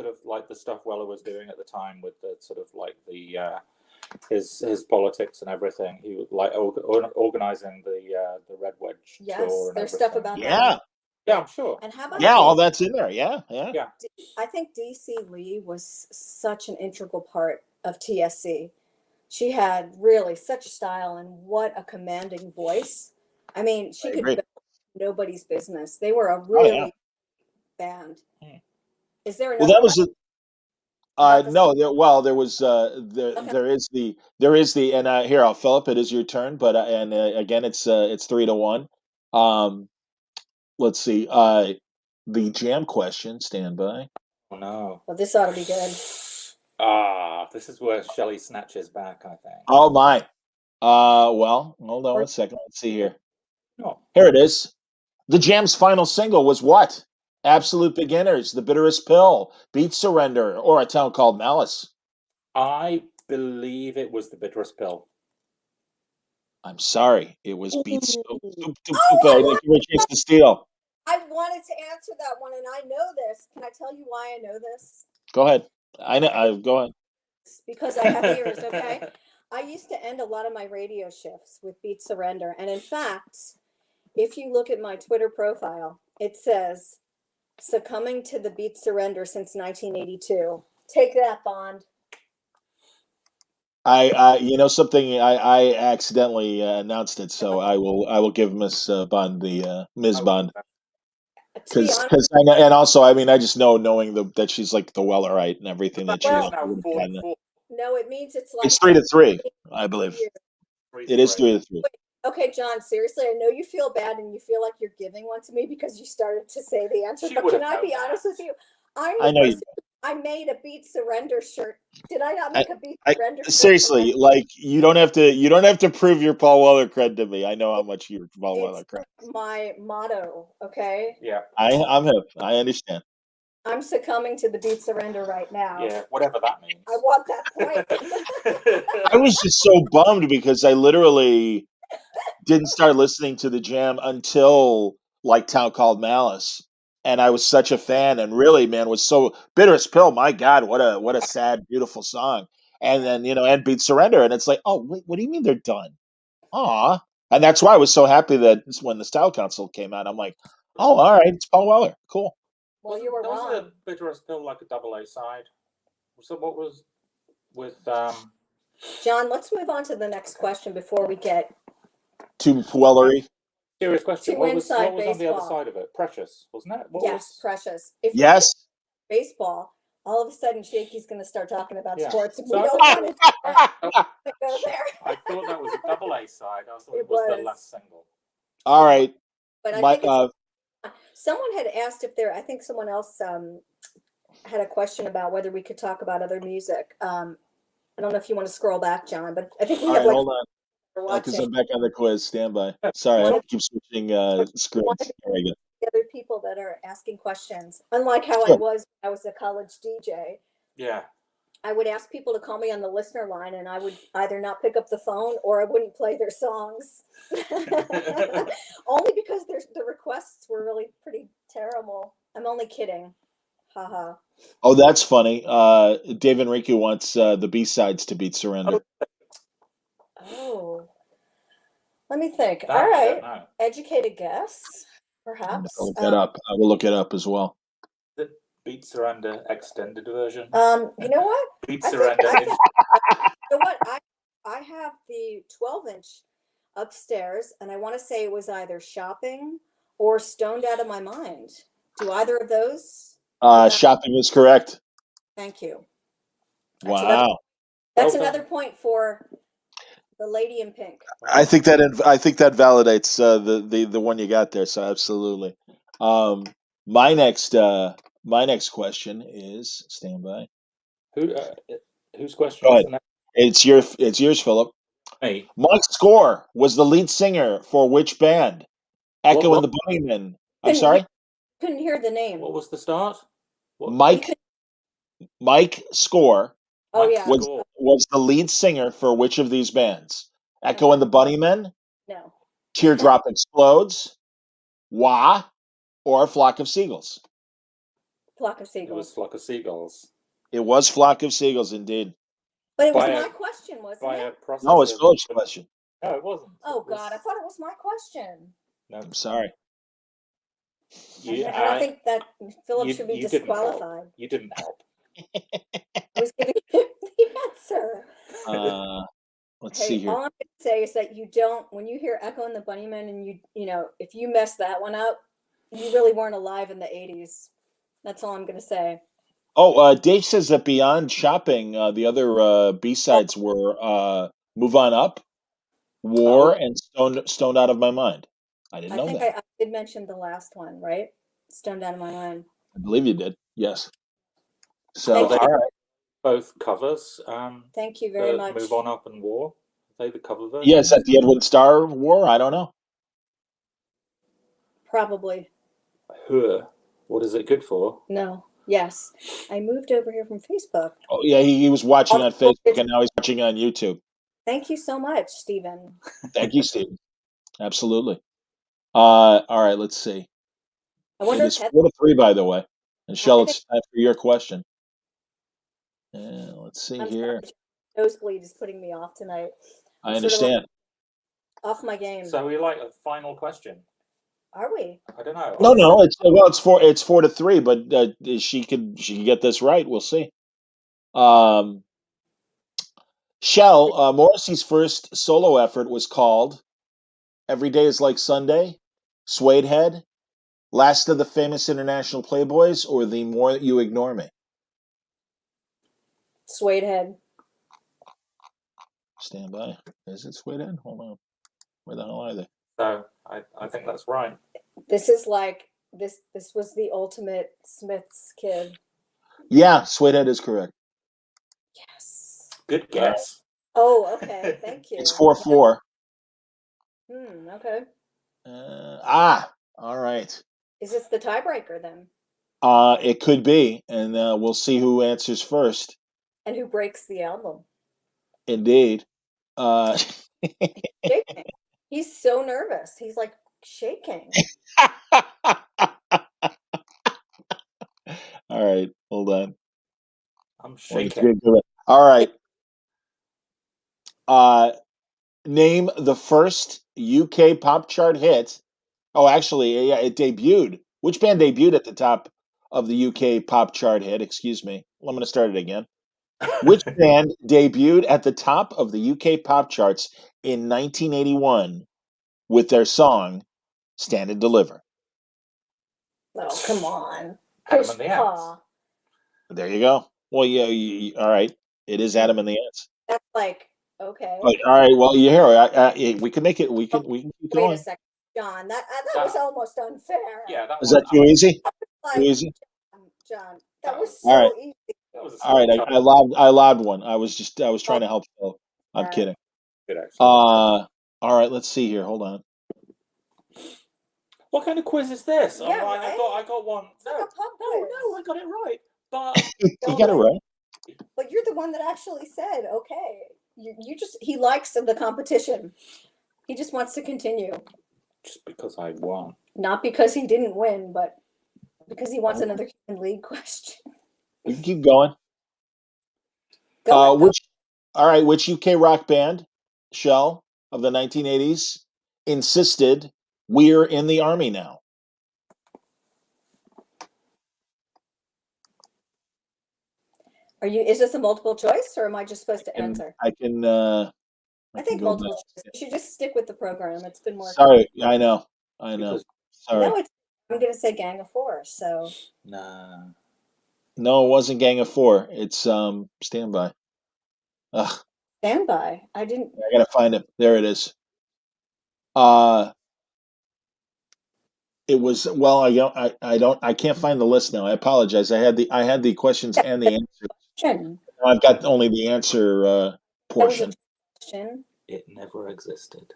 of like the stuff Weller was doing at the time with the sort of like the his politics and everything. He was like organizing the Red Wedge Yes, tour. And there's stuff everything. about that. Yeah, Yeah, I'm sure. And how about yeah, all D- that's in there. Yeah, yeah. Yeah. I think DC Lee was such an integral part of TSC. She had really such style and what a commanding voice. I mean, she I could agree. build nobody's business. They were a Oh, really yeah. band. Hmm. Is there Well, another that was question about the- no. There was there is the and here, I'll Philip. It is your turn, but and again, it's 3-1. Let's see. The jam question. Stand by. Oh no. Well, this ought to be good. This is where Shelly snatches back, I think. Oh my. Well, hold on one second. Let's see here. No. Here it is. The Jam's final single was what? Absolute Beginners, The Bitterest Pill, Beat Surrender, or A Town Called Malice. I believe it was The Bitterest Pill. I'm sorry, it was Beat Ooh. I didn't give her a chance to steal. I wanted to answer that one, and I know this. Can I tell you why I know this? Go ahead. I know. Go ahead. It's because I have ears, okay? I used to end a lot of my radio shifts with Beat Surrender. And in fact, if you look at my Twitter profile, it says, succumbing to the Beat Surrender since 1982. Take that, Bond. You know something. I accidentally announced it, so I will give Miss Bond the Ms. Bond To be honest, because I know, and also I mean I just knowing that she's like the Wellerite and everything that she Well- Now would have had. 44. no, it means it's like It's 3-3, I believe. It is 3-3. Okay, John, seriously, I know you feel bad and you feel like you're giving one to me because you started to say the answer, She but would can have I be known honest that. with you? I'm I the know you- person, I made a Beat Surrender shirt. Did I not make a Beat Surrender shirt? Seriously, like you don't have to prove your Paul Weller cred to me. I know how much you're Paul Weller It's cred. my motto, okay? Yeah. I'm hip. I understand. I'm succumbing to the Beat Surrender right now. Yeah, whatever that means. I want that point. I was just so bummed because I literally didn't start listening to the Jam until like Town Called Malice, and I was such a fan. And really, man, was so Bitterest Pill. My God, what a sad, beautiful song. And then and Beat Surrender, and it's like, oh wait, what do you mean they're done? Aw, and that's why I was so happy that when the Style Council came out, I'm like, oh, all right, it's Paul Weller, cool. Well, you were was wrong. the Bitterest Pill like a double A side? So what was with John, let's move on to the next question before we get Too Wellery. serious question? To What was inside on the other baseball. side of it? Precious, wasn't it? What yes, was Precious. If we Yes. get baseball, all of a sudden Shaky's going to start talking about Yeah. sports. And So we I don't thought- want to go there. I thought that was a double A side. I thought It it was the was. last single. All right. But I My, think it's, someone had asked if there. I think someone else had a question about whether we could talk about other music. I don't know if you want to scroll back, John, but I think we all have right, like hold on. we're Because watching I'm back on the quiz. Stand by. Sorry, I One have of- to keep switching screens. one of There we go. the other people that are asking questions. Unlike how I Sure. was when I was a college DJ, Yeah. I would ask people to call me on the listener line, and I would either not pick up the phone or I wouldn't play their songs. Only because the requests were really pretty terrible. I'm only kidding. Haha. Oh, that's funny. Dave Enrique wants the B-sides to Beat Surrender. Oh. Let me think. That All I right. don't know. Educated guess, perhaps. I'll look that up. I will look it up as well. The Beat Surrender extended version. You know what? Beat I think- Surrender. I think- You know what? I have the 12-inch upstairs, and I want to say it was either Shopping or Stoned Out of My Mind. Do either of those? Shopping is correct. Thank you. Wow. That's Well done. another point for the lady in pink. I think that validates the one you got there. So absolutely. My next question is stand by. Whose question Go is ahead. the next? It's yours, Philip. Me. Mike Score was the lead singer for which band? Echo What- and the Bunnymen. I'm Couldn't sorry? Couldn't hear the name. What was the start? What? Mike Score Oh, Mike yeah. Score. Was the lead singer for which of these bands? Echo and the Bunnymen, No. Teardrop Explodes, Wah, or Flock of Seagulls? Flock of It was Seagulls. Flock of Seagulls. It was Flock of Seagulls, indeed. But it was By a- my question, wasn't By a it? process No, it's of- Philip's question. No, it wasn't. Oh, It was- God. I thought it was my question. No, I'm sorry. I don't think that Philip you- should be you didn't help. disqualified. You didn't help. I was giving him the answer. Let's Hey, see here. all I'm going to say is that you don't, when you hear Echo and the Bunnymen and you know, if you mess that one up, you really weren't alive in the 80s. That's all I'm going to say. Oh, Dave says that beyond shopping, the other B-sides were "Move On Up," "War," and "Stoned Out of My Mind." I didn't I know think that. I did mention the last one, right? Stoned Out of My Mind. I believe you did. Yes. So, Thank you. all right. Both covers. Thank you very much. Move On Up and War. Are they the cover versions? Yeah, is that the Edwin Starr War? I don't know. Probably. What is it good for? No. Yes. I moved over here from Facebook. Oh, yeah, he was watching on Facebook, and now he's watching on YouTube. Thank you so much, Stephen. Thank you, Steve. Absolutely. All right, let's see. I wonder It is 4-3, by the way. And Shell, it's time for your question. Let's see I'm here. sorry, nosebleed is putting me off tonight. I understand. Off my game. So we like a final question. Are we? I don't know. No. It's 4-3, but she could get this right. We'll see. Shell, Morrissey's first solo effort was called "Every Day Is Like Sunday," "Suede Head," "Last of the Famous International Playboys," or "The More That You Ignore Me." Suede Head. Stand by. Is it Suede Head? Hold on. Where the hell are they? So I think that's right. This is like this was the ultimate Smith's kid. Yeah, Suede Head is correct. Yes. Good guess. Oh, okay. Thank you. It's 4-4. Okay. All right. Is this the tiebreaker then? It could be, and we'll see who answers first. And who breaks the album? Indeed. Shaking. He's so nervous. He's like shaking. All right, hold on. I'm shaking. All right. Name the first UK pop chart hit. Oh, actually, yeah, it debuted. Which band debuted at the top of the UK pop chart hit? Excuse me. I'm going to start it again. Which band debuted at the top of the UK pop charts in 1981 with their song "Stand and Deliver"? Oh, come on. Adam and the Ants. There you go. Well, yeah, all right. It is Adam and the Ants. That's like, okay. All right. Well, you hear. We can make it. We can keep Wait going. a second, John. That was almost unfair. Yeah, that Is that too easy? Like, Too easy. John, that was All so right. easy. That was a All right. I lobbed one. I was trying to help Phil. I'm All right. kidding. good actually. All right. Let's see here. Hold on. What kind of quiz is this? Yeah, Oh, right? I got one. It's like a pub quiz. No, I got it right. But You got it right. But you're the one that actually said, okay. He likes the competition. He just wants to continue. just because I won. Not because he didn't win, but because he wants another Human League question. We can keep going. Go on. Which UK rock band, Shell, of the 1980s, insisted "We're in the Army now"? Is this a multiple choice or am I just supposed to answer? I can. I think multiple choice. You should just stick with the program. It's been working. Sorry, I know. Sorry. No, I'm going to say Gang of Four. So Nah. No, it wasn't Gang of Four. It's Stand By. Ugh, Stand By. I gotta find it. There it is. It was I can't find the list now. I apologize. I had the questions and the answers. I've got only the answer portion. question. It never existed.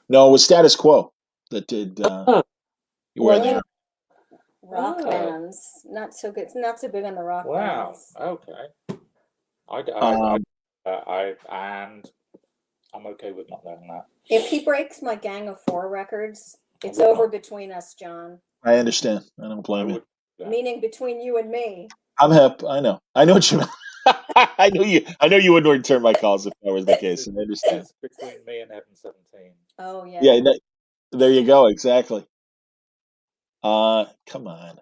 No, it was Status Quo that did. Rock bands, not so good. Not so big on the rock Wow. bands. Okay. Um, And I'm okay with not knowing that. If he breaks my Gang of Four records, it's I would over not. between us, John. I understand. I don't I blame you. would. Yeah. Meaning between you and me. I'm hip. I know. I know what you mean. I know you. I know you wouldn't return my calls if that was the case. I understand. It's between me and Heaven 17. Oh yeah. Yeah. There you go. Exactly. Come on.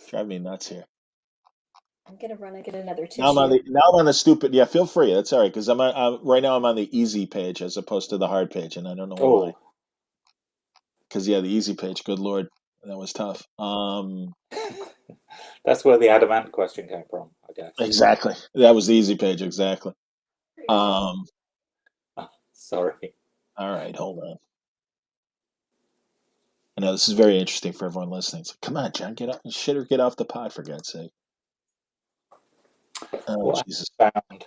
Drive me nuts here. I'm gonna run and get another tissue. Now I'm on the stupid. Yeah, feel free. That's all right. Because right now I'm on the easy page as opposed to the hard page, and I don't know why. Oh, Because the easy page. Good lord, that was tough. that's where the adamant question came from, I guess. Exactly. That was the easy page. Exactly. Sorry. All right. Hold on. I know this is very interesting for everyone listening. It's like, come on, John, get up, get off the pod for God's sake. Oh, What Jesus. found?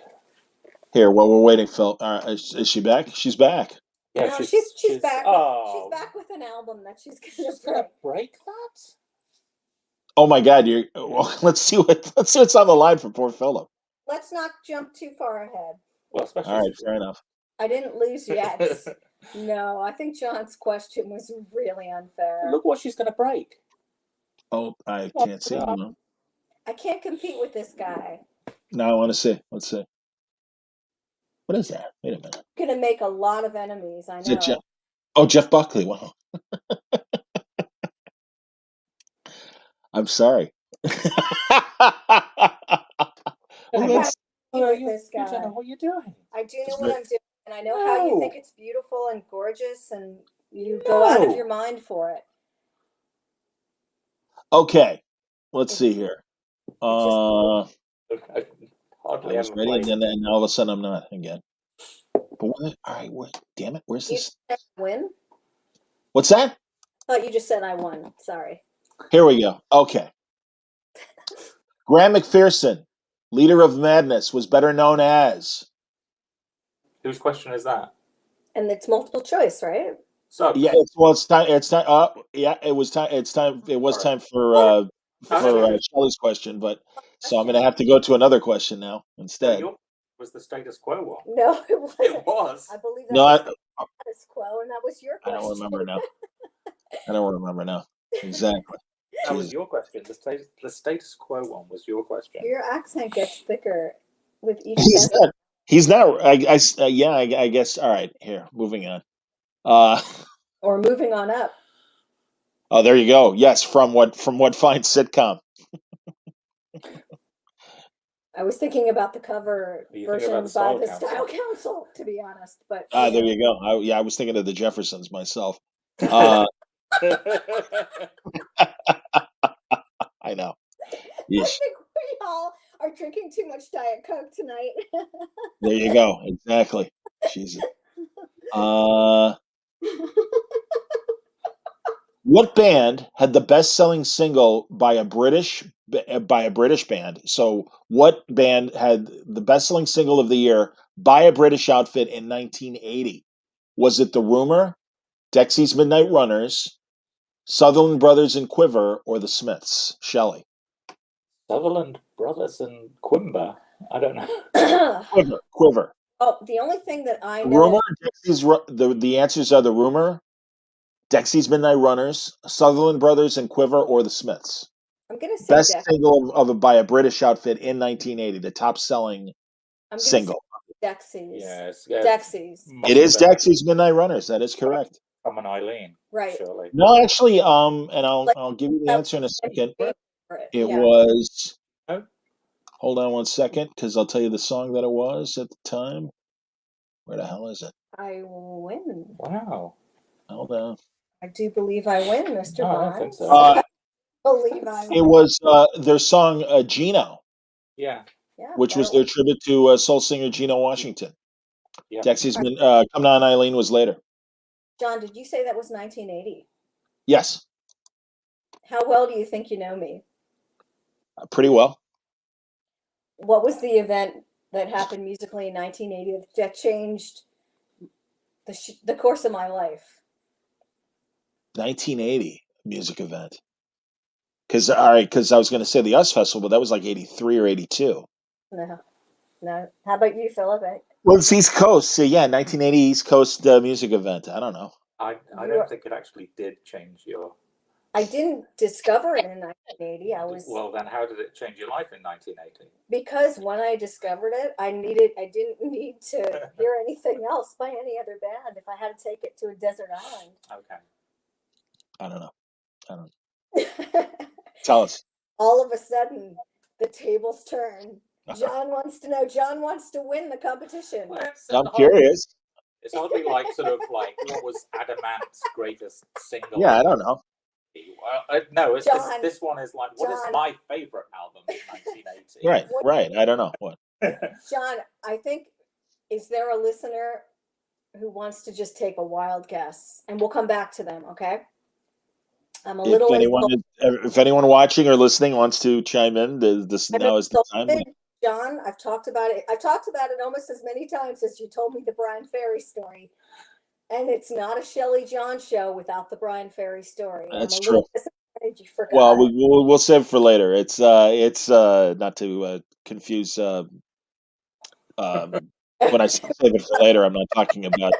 Here, while we're waiting, Phil, is she back? She's back. Yeah, No, she's back. Oh, She's back with an album that she's she's gonna gonna break that. Oh my God! Well, let's see what's on the line for poor Philip. Let's not jump too far ahead. Well, especially. All right, fair enough. I didn't lose yet. No, I think John's question was really unfair. Look what she's gonna break. Oh, I can't see. Hold on. I can't compete with this guy. Now I want to see. Let's see. What is that? Wait a minute. I'm gonna make a lot of enemies. I Is it know. Jeff? Oh, Jeff Buckley. Wow. I'm sorry. This You guy. don't know what you're doing. I do know what I'm doing, and I know how you think it's beautiful and gorgeous, and you go out of your mind for it. Okay, let's see here. I I hardly was ever ready, played. and then all of a sudden I'm not again. But all right, damn it, where's this? Win? What's that? Oh, you just said I won. Sorry. Here we go. Okay. Graham McPherson, leader of Madness, was better known as. Whose question is that? And it's multiple choice, right? So Yeah, it's time. It's time. Yeah, it was time. It's time. It was time for Shelly's question, but so I'm going to have to go to another question now instead. Your was the status quo one? No, it wasn't. It was. I believe that No, was the status quo, and that was your I question. don't remember now. I don't remember now. Exactly. That was your question. The status quo one was your question. Your accent gets thicker with each. He's not. I guess. All right. Here, moving on. Or moving on up. Oh, there you go. Yes, from what fine sitcom? I was thinking about the cover version by the Style Council, to be honest. But there you go. I was thinking of the Jeffersons myself. I know. Yeesh. I think we all are drinking too much Diet Coke tonight. There you go. Exactly. Jesus. What band had the best-selling single by a British band? So, what band had the best-selling single of the year by a British outfit in 1980? Was it The Rumor, Dexy's Midnight Runners, Sutherland Brothers and Quiver, or The Smiths? Shelley. Sutherland Brothers and Quimber. I don't know. Quiver. Oh, the only thing that I know. Rumor. Dexy's. The answers are The Rumor, Dexy's Midnight Runners, Sutherland Brothers and Quiver, or The Smiths. I'm gonna say best single by a British outfit in 1980. The top selling single. Dexy's. Yes. Dexy's. It is Dexy's Midnight Runners. That is correct. From an Eileen. Right. Surely. No, actually, and I'll give you the answer in a second. It was. Hold on one second, because I'll tell you the song that it was at the time. Where the hell is it? I win. Wow. Hold on. I do believe I win, Mr. No, Barnes. I don't think so. Believe I win. It was their song Gino. Yeah. Which was their tribute to soul singer Gino Washington. Yeah. Dexy's Come On Eileen was later. John, did you say that was 1980? Yes. How well do you think you know me? Pretty well. What was the event that happened musically in 1980 that changed the course of my life? 1980 music event. Because I was going to say the US Festival, but that was like 83 or 82. No. No. How about you, Philip? Well, it's East Coast. So yeah, 1980 East Coast music event. I don't know. I don't think it actually did change your. I didn't discover it in 1980. Well, then how did it change your life in 1980? Because when I discovered it, I didn't need to hear anything else by any other band if I had to take it to a desert island. Okay. I don't know. Tell us. All of a sudden, the tables turn. John wants to know. John wants to win the competition. Well, I'm curious. It's hardly like sort of like what was Adamant's greatest single. Yeah, I don't know. Well, no, John, this one is like, what is John. my favorite album in 1980? Right. I don't know. What? John, I think, is there a listener who wants to just take a wild guess? And we'll come back to them, okay? I'm a little. If anyone watching or listening wants to chime in, this now is the time. John, I've talked about it. I've talked about it almost as many times as you told me the Brian Ferry story. And it's not a Shelly John show without the Brian Ferry story. That's true. You forgot. Well, we'll save for later. It's not to confuse. When I say save it for later, I'm not talking about.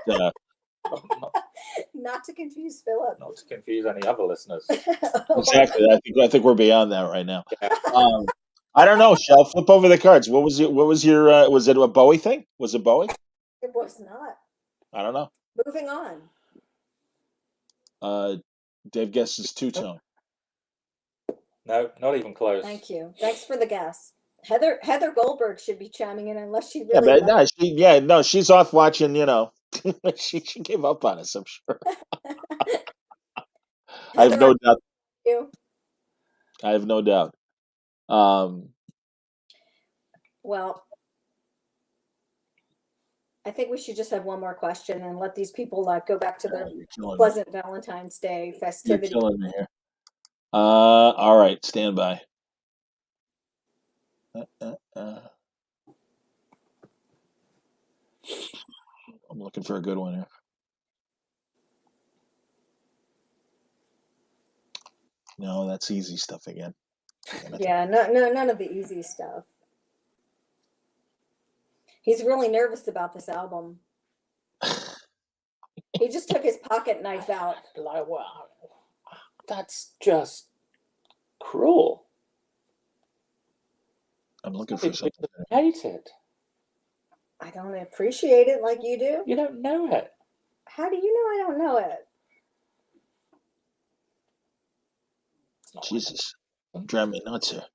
Not to confuse Philip. Not to confuse any other listeners. Exactly. I think we're beyond that right now. Yeah. I don't know. Shall flip over the cards. What was your? Was it a Bowie thing? Was it Bowie? It was not. I don't know. Moving on. Dave guesses two-tone. No, not even close. Thank you. Thanks for the guess. Heather Goldberg should be chiming in unless she really. She's off watching. She gave up on us. I'm sure. I have no doubt. I have no doubt. Well, I think we should just have one more question and let these people go back to their pleasant Valentine's Day festivity. You're killing me here. All right, stand by. I'm looking for a good one here. No, that's easy stuff again. Yeah, no, none of the easy stuff. He's really nervous about this album. He just took his pocket knife out. Like, wow, that's just cruel. I'm looking for something. I hate it. I don't appreciate it like you do. You don't know it. How do you know I don't know it? Jesus, I'm driving me nuts here.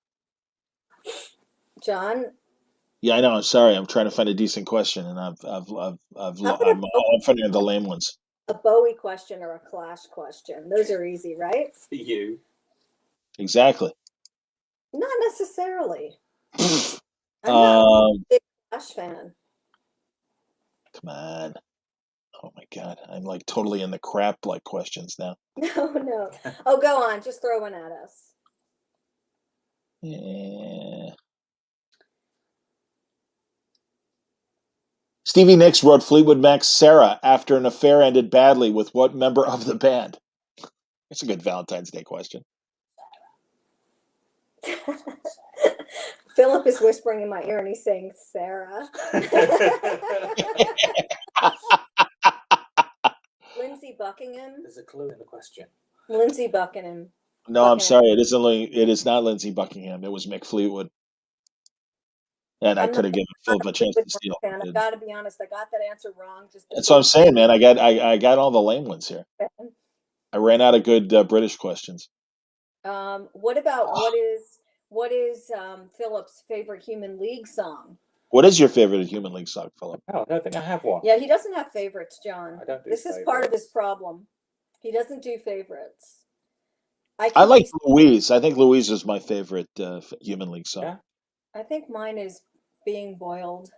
John. Yeah, I know. I'm sorry. I'm trying to find a decent question, and I'm finding the lame ones. A Bowie question or a Clash question. Those are easy, right? For you. Exactly. Not necessarily. I'm not a big Clash fan. Come on. Oh my God. I'm like totally in the crap like questions now. No. Oh, go on. Just throw one at us. Yeah. Stevie Nicks wrote Fleetwood Mac's Sarah after an affair ended badly with what member of the band? It's a good Valentine's Day question. Philip is whispering in my ear and he's saying, Sarah. Lindsey Buckingham. There's a clue in the question. Lindsey Buckingham. No, I'm sorry. It is not Lindsey Buckingham. It was Mick Fleetwood. And I could have given Philip a chance to steal. I got to be honest. I got that answer wrong. That's what I'm saying, man. I got all the lame ones here. I ran out of good British questions. What about what is Philip's favorite Human League song? What is your favorite Human League song, Philip? Oh, I don't think I have one. Yeah, he doesn't have favorites, John. I don't do this favorites. Is part of his problem. He doesn't do favorites. I like Louise. I think Louise is my favorite Human League song. Yeah? I think mine is Being Boiled.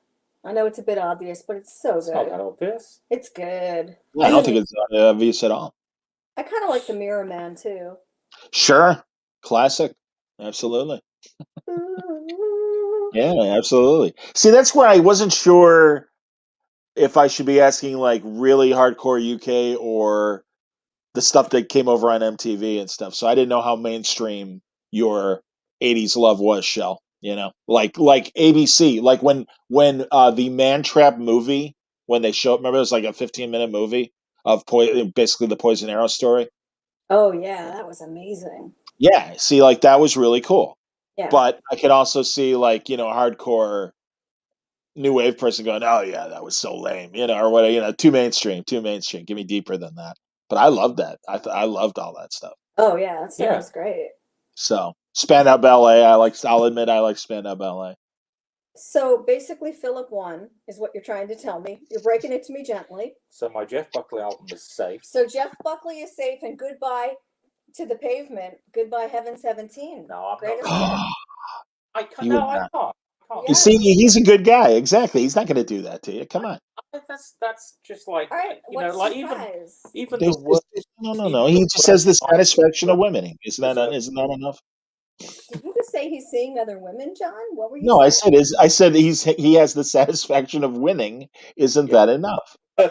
I know it's a bit obvious, but it's so good. It's not that obvious. It's good. I don't think it's obvious at all. I kind of like The Mirror Man, too. Sure. Classic. Absolutely. Yeah, absolutely. See, that's where I wasn't sure if I should be asking like really hardcore UK or the stuff that came over on MTV and stuff. So I didn't know how mainstream your 80s love was, Shell. like ABC, like when the Man Trap movie, when they show, remember it was like a 15-minute movie of basically the Poison Arrow story. Oh yeah, that was amazing. Yeah, see, like that was really cool. Yeah. But I could also see like, a hardcore new wave person going, "Oh yeah, that was so lame," or what, too mainstream, too mainstream. Give me deeper than that. But I loved that. I loved all that stuff. Oh yeah, that stuff Yeah. was great. So Spandau Ballet, I'll admit I like Spandau Ballet. So basically, Philip won, is what you're trying to tell me. You're breaking it to me gently. So my Jeff Buckley album is safe. So Jeff Buckley is safe, and goodbye to the pavement. Goodbye, Heaven 17. No, I'm Greatest not. hit. I can't. You No, would I not. can't. Yeah. You see, he's a good guy. Exactly. He's not going to do that to you. Come on. That's just like, All right, what's like surprise? even There's the word. no. He just has the satisfaction of women. Isn't that enough? Did you just say he's seeing other women, John? What were you No, saying? I said he has the satisfaction of winning. Isn't that enough? I,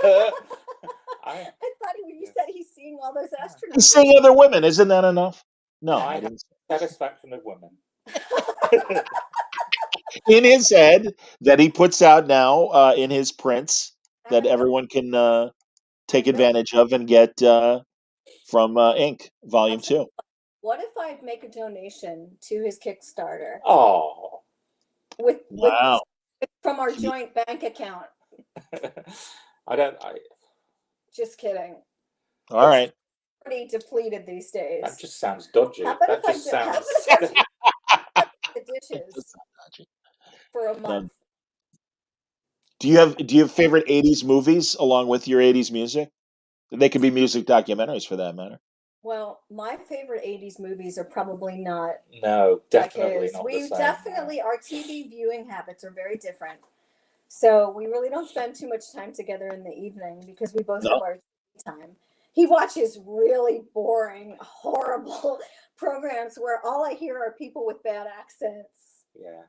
I thought you said he's seeing all those astronauts. He's seeing other women. Isn't that enough? No, I I have didn't. satisfaction of women. In his head that he puts out now in his prints that everyone can take advantage of and get from Inc. Volume 2. What if I make a donation to his Kickstarter Oh, with Wow. from our joint bank account? I Just kidding. All right. Pretty depleted these days. that just sounds dodgy. How about That if I just do- how sounds. about if I the dishes That's not dodgy. for a month? Do you have favorite 80s movies along with your 80s music? They could be music documentaries for that matter. Well, my favorite 80s movies are probably not No, definitely like his. not. We the same. definitely, our TV viewing habits are very different. So we really don't spend too much time together in the evening because we both No. have our time. He watches really boring, horrible programs where all I hear are people with bad accents. Yeah.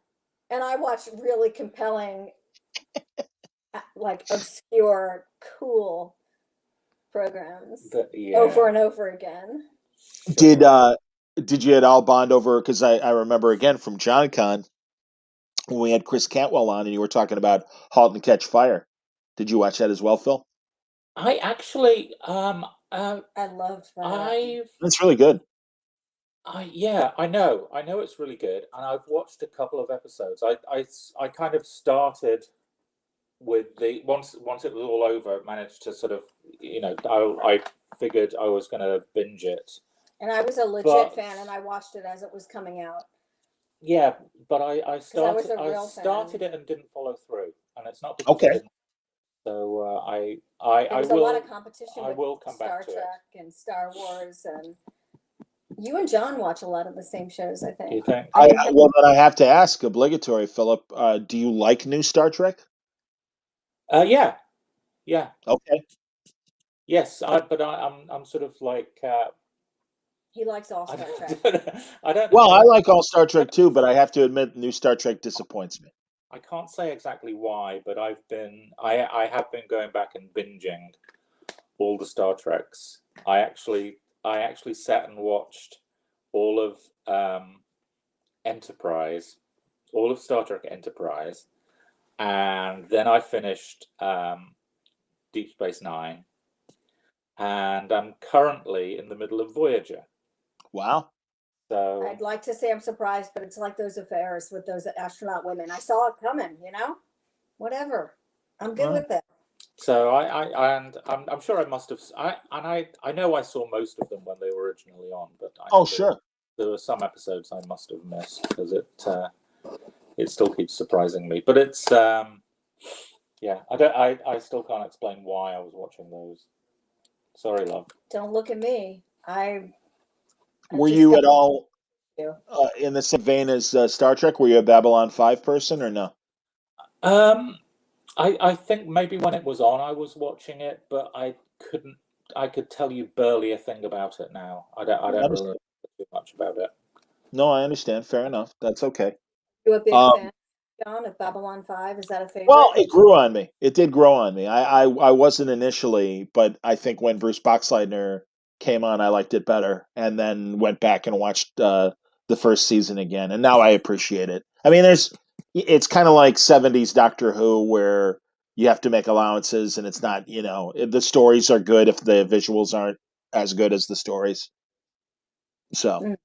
And I watch really compelling, like obscure, cool programs Yeah. over and over again. Sure. Did you at all bond over, because I remember again from John Con when we had Chris Cantwell on and you were talking about Halt and Catch Fire. Did you watch that as well, Phil? I actually, I loved that. That's really good. Yeah, I know it's really good, and I've watched a couple of episodes. I kind of started with the once it was all over, managed to sort of, I figured I was going to binge it. And I was a legit fan, and I watched it as it was coming out. Yeah, but I started was a real started fan. it and didn't follow through, and it's not because I Okay. didn't. So There I was will. a lot of competition I with will come Star back to it. Trek and Star Wars, and you and John watch a lot of the same shows, I Do you think. think? Well, then I have to ask, obligatory, Philip. Do you like new Star Trek? Yeah. Okay. Yes, but I'm sort of like. He likes all I Star don't, Trek. I don't. Well, I like all Star Trek too, but I have to admit, new Star Trek disappoints me. I can't say exactly why, but I have been going back and binging all the Star Treks. I actually sat and watched all of Enterprise, all of Star Trek Enterprise, and then I finished Deep Space Nine, and I'm currently in the middle of Voyager. Wow. So I'd like to say I'm surprised, but it's like those affairs with those astronaut women. I saw it coming, whatever. I'm good with it. So I'm sure I must have. I know I saw most of them when they were originally on, but Sure. There were some episodes I must have missed because it still keeps surprising me. But it's yeah, I still can't explain why I was watching those. Sorry, love. Don't look at me. Were you at all in the same vein as Star Trek? Were you a Babylon 5 person or no? I think maybe when it was on, I was watching it, but I could tell you barely a thing about it now. I don't really know too much about it. No, I understand. Fair enough. That's okay. You a big fan, John, of Babylon 5? Is that a favorite? Well, it grew on me. It did grow on me. I wasn't initially, but I think when Bruce Boxleitner came on, I liked it better, and then went back and watched the first season again, and now I appreciate it. I mean, it's kind of like 70s Doctor Who where you have to make allowances and it's not, the stories are good if the visuals aren't as good as the stories. So Mm.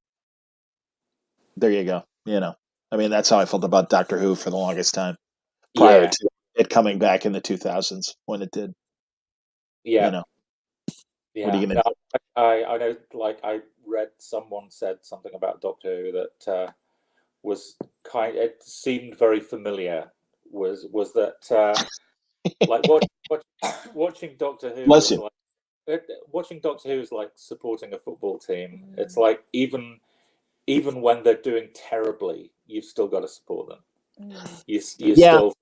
there you go. I mean, that's how I felt about Doctor Who for the longest time prior Yeah, to it coming back in the 2000s when it did. yeah, What are you yeah. going No, to do? I know. Like I read someone said something about Doctor Who that was It seemed very familiar. Was that like watching Doctor Who Bless was you. like watching Doctor Who is like supporting a football team. It's Mm. like even when they're doing terribly, you've still got to support them. Mm. You Yeah. still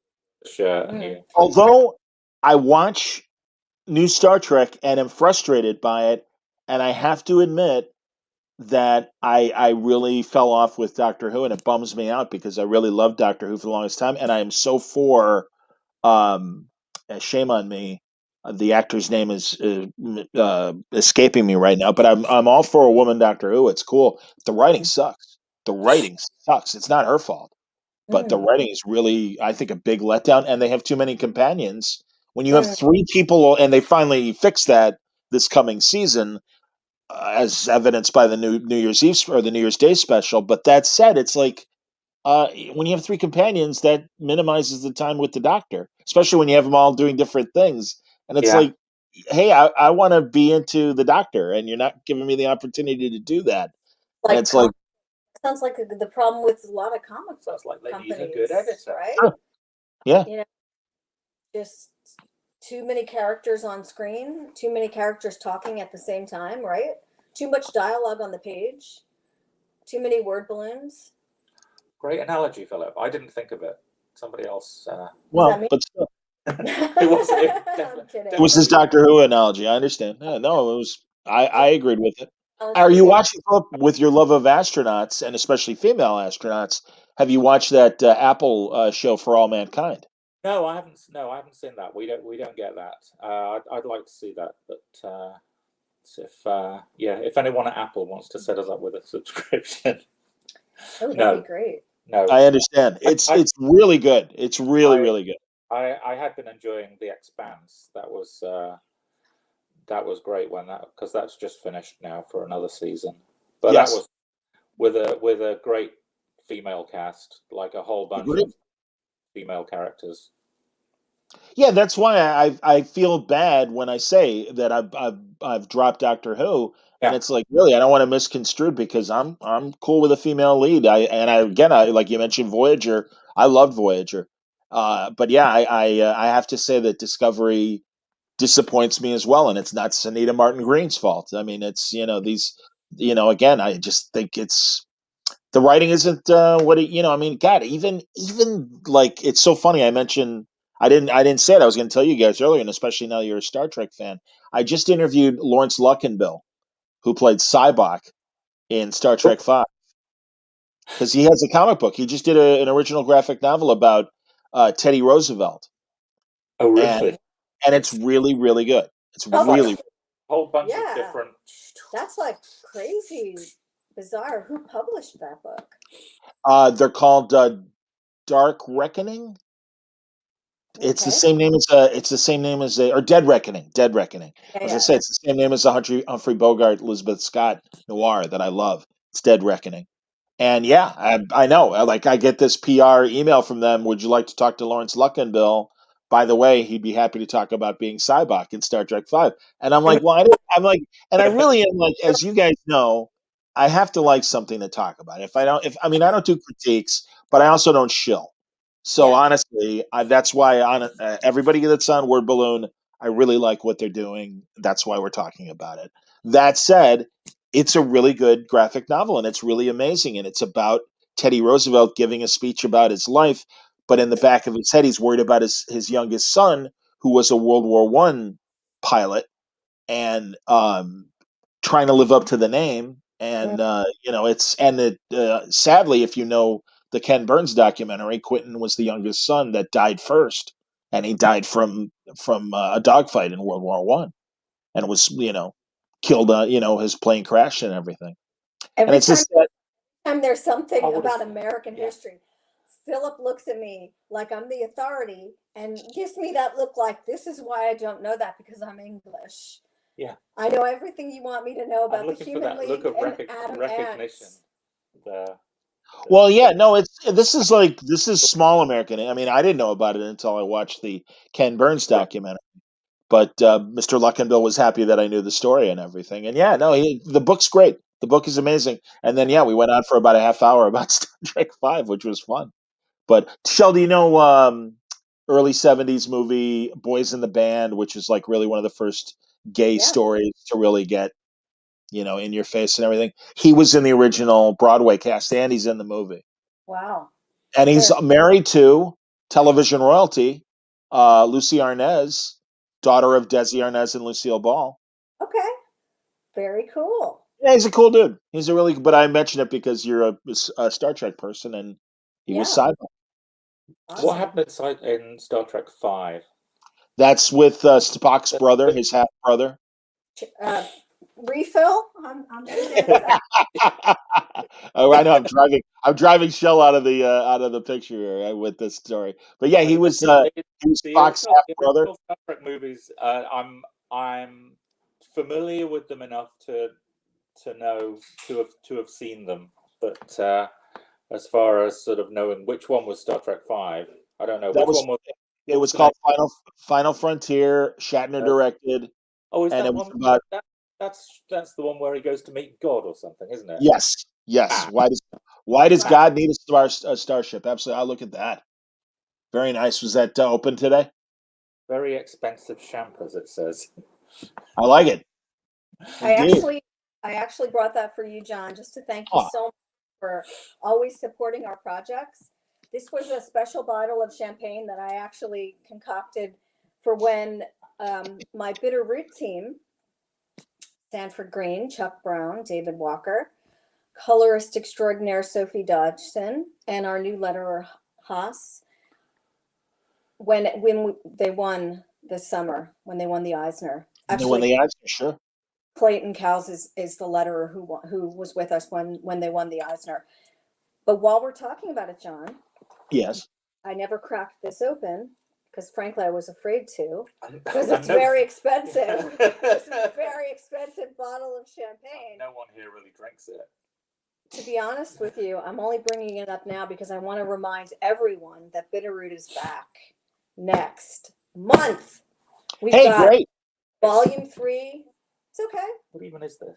shirt and Mm. you. Although I watch new Star Trek and am frustrated by it, and I have to admit that I really fell off with Doctor Who, and it bums me out because I really loved Doctor Who for the longest time, and I am so for. Shame on me. The actor's name is escaping me right now, but I'm all for a woman Doctor Who. It's cool. The writing sucks. The writing sucks. It's not her fault, but the Mm. writing is really, I think, a big letdown. And they have too many companions. When you have Mm. three people, and they finally fixed that this coming season, as evidenced by the New Year's Eve or the New Year's Day special. But that said, it's like when you have three companions, that minimizes the time with the doctor, especially when you have them all doing different things. And it's Yeah, like, hey, I want to be into the doctor, and you're not giving me the opportunity to do that. And Like it's like, sounds like the problem with a lot of comic book sounds like they need a companies, good editor. right? huh, yeah, You know, just too many characters on screen, too many characters talking at the same time, right? Too much dialogue on the page, too many word balloons. Great analogy, Philip. I didn't think of it. Somebody else. Is that well, me? but still, It was I'm kidding. it was his definitely. Doctor Who analogy. I understand. Yeah, no, it was. I agreed with it. Are Analogy you again. watching Philip, with your love of astronauts and especially female astronauts? Have you watched that Apple show For All Mankind? No, I haven't. No, I haven't seen that. We don't get that. I'd like to see that, but if anyone at Apple wants to set us up with a subscription, Oh, that'd be no, great. no. I understand. I It's I it's really good. It's really I, really good. I had been enjoying The Expanse. That was great when because that's just finished now for another season. But that Yes. was with a great female cast, like a whole bunch Agreed. of female characters. Yeah, that's why I feel bad when I say that I've dropped Doctor Who, and Yeah, it's like really I don't want to misconstrue because I'm cool with a female lead. I like you mentioned Voyager. I loved Voyager, but yeah, I have to say that Discovery disappoints me as well, and it's not Sunita Martin Green's fault. I mean, it's these again I just think it's the writing isn't what it, I mean, God, even like it's so funny. I mentioned I didn't say it. I was going to tell you guys earlier, and especially now you're a Star Trek fan. I just interviewed Lawrence Luckinbill, who played Sybok in Star oh, Trek Five, because he has a comic book. He just did an original graphic novel about Teddy Roosevelt, oh and really? and it's It's really really good. It's it's like a really whole bunch of Yeah, different. that's like crazy, bizarre. Who published that book? they're called Dark Reckoning. It's the Okay. same name as or Dead Reckoning. Dead Reckoning. I Yeah, was gonna yeah. say it's the same name as the Humphrey Bogart, Elizabeth Scott noir that I love. It's Dead Reckoning. And yeah, I know. Like I get this PR email from them. Would you like to talk to Lawrence Luckinbill? By the way, he'd be happy to talk about being Sybok in Star Trek Five. And I'm like, well, I'm like, and I really am like, as you guys know, I have to like something to talk about. If I mean, I don't do critiques, but I also don't shill. So Yeah. honestly, that's why on everybody that's on Word Balloon, I really like what they're doing. That's why we're talking about it. That said, it's a really good graphic novel and it's really amazing. And it's about Teddy Roosevelt giving a speech about his life, but in the back of his head, he's worried about his youngest son, who was a World War One pilot, and trying to live up to the name. Mm. And sadly, if you know the Ken Burns documentary, Quentin was the youngest son that died first, and he died from a dogfight in World War One, and was killed. His plane crashed and everything. And Every it's time, just that time there's I something would have. about American Yeah, history, Philip looks at me like I'm the authority and gives me that look like, this is why I don't know that, because I'm English. Yeah. I know everything you want me to know I'm about the looking for Human that League look of and Adam recognition. Ants. Well, yeah, no, this is small American. I mean, I didn't know about it until I watched the Ken Burns documentary. But Mr. Luckenbill was happy that I knew the story and everything. And yeah, no, the book's great. The book is amazing. And then yeah, we went on for about a half hour about Star Trek V, which was fun. But Shell, do you know early '70s movie Boys in the Band, which is like really one of the first gay Yeah. stories to really get in your face and everything. He was in the original Broadway cast, and he's in the movie. Wow. And he's Very- married to television royalty, Lucy Arnaz, daughter of Desi Arnaz and Lucille Ball. Okay. Very cool. Yeah, he's a cool dude. He's a really, but I mention it because you're a Star Trek person, and he was Yeah. sci-fi. What Awesome. happened in Star Trek V? That's with Spock's brother, his half brother. Refill? I'm just Oh, I know. I'm driving Shell out of the picture here, with this story. But yeah, he was Spock's half The brother. original Star Trek movies. I'm familiar with them enough to know to have seen them, but as far as sort of knowing which one was Star Trek V, I don't know. That Which was one was? It What was was the name? called Final Frontier. Shatner directed, Oh, is and that it was one? about That's the one where he goes to meet God or something, isn't it? yes. Ah, Why does Right. God need a starship? Absolutely, I'll look at that. Very nice. Was that open today? very expensive champers, it says. I like it. I Indeed. actually brought that for you, John, just to thank you Oh, so much for always supporting our projects. This was a special bottle of champagne that I actually concocted for when my Bitter Root team, Sanford Green, Chuck Brown, David Walker, colorist extraordinaire Sophie Dodgson, and our new letterer Haas, when they won this summer, when they won the Eisner. when Actually, they answer, sure. Clayton Cowles is the letterer who was with us when they won the Eisner. But while we're talking about it, John, Yes. I never cracked this open because frankly I was afraid to, because I it's know- very expensive. It's a very expensive bottle of champagne. No one here really drinks it. To be honest with you, I'm only bringing it up now because I want to remind everyone that Bitterroot is back next month. We've Hey, got great. volume 3. It's okay. What even is this?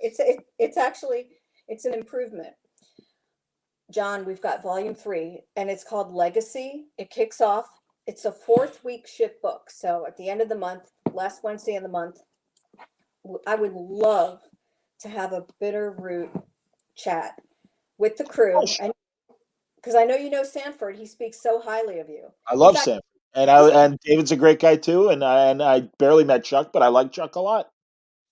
It's actually an improvement. John, we've got volume 3 and it's called Legacy. It kicks off. It's a 4th week ship book. So at the end of the month, last Wednesday of the month, I would love to have a Bitterroot chat with the crew, and because I know you know Sanford, he speaks so highly of you. I love In fact, Sam, and David's a great guy too. And I barely met Chuck, but I like Chuck a lot.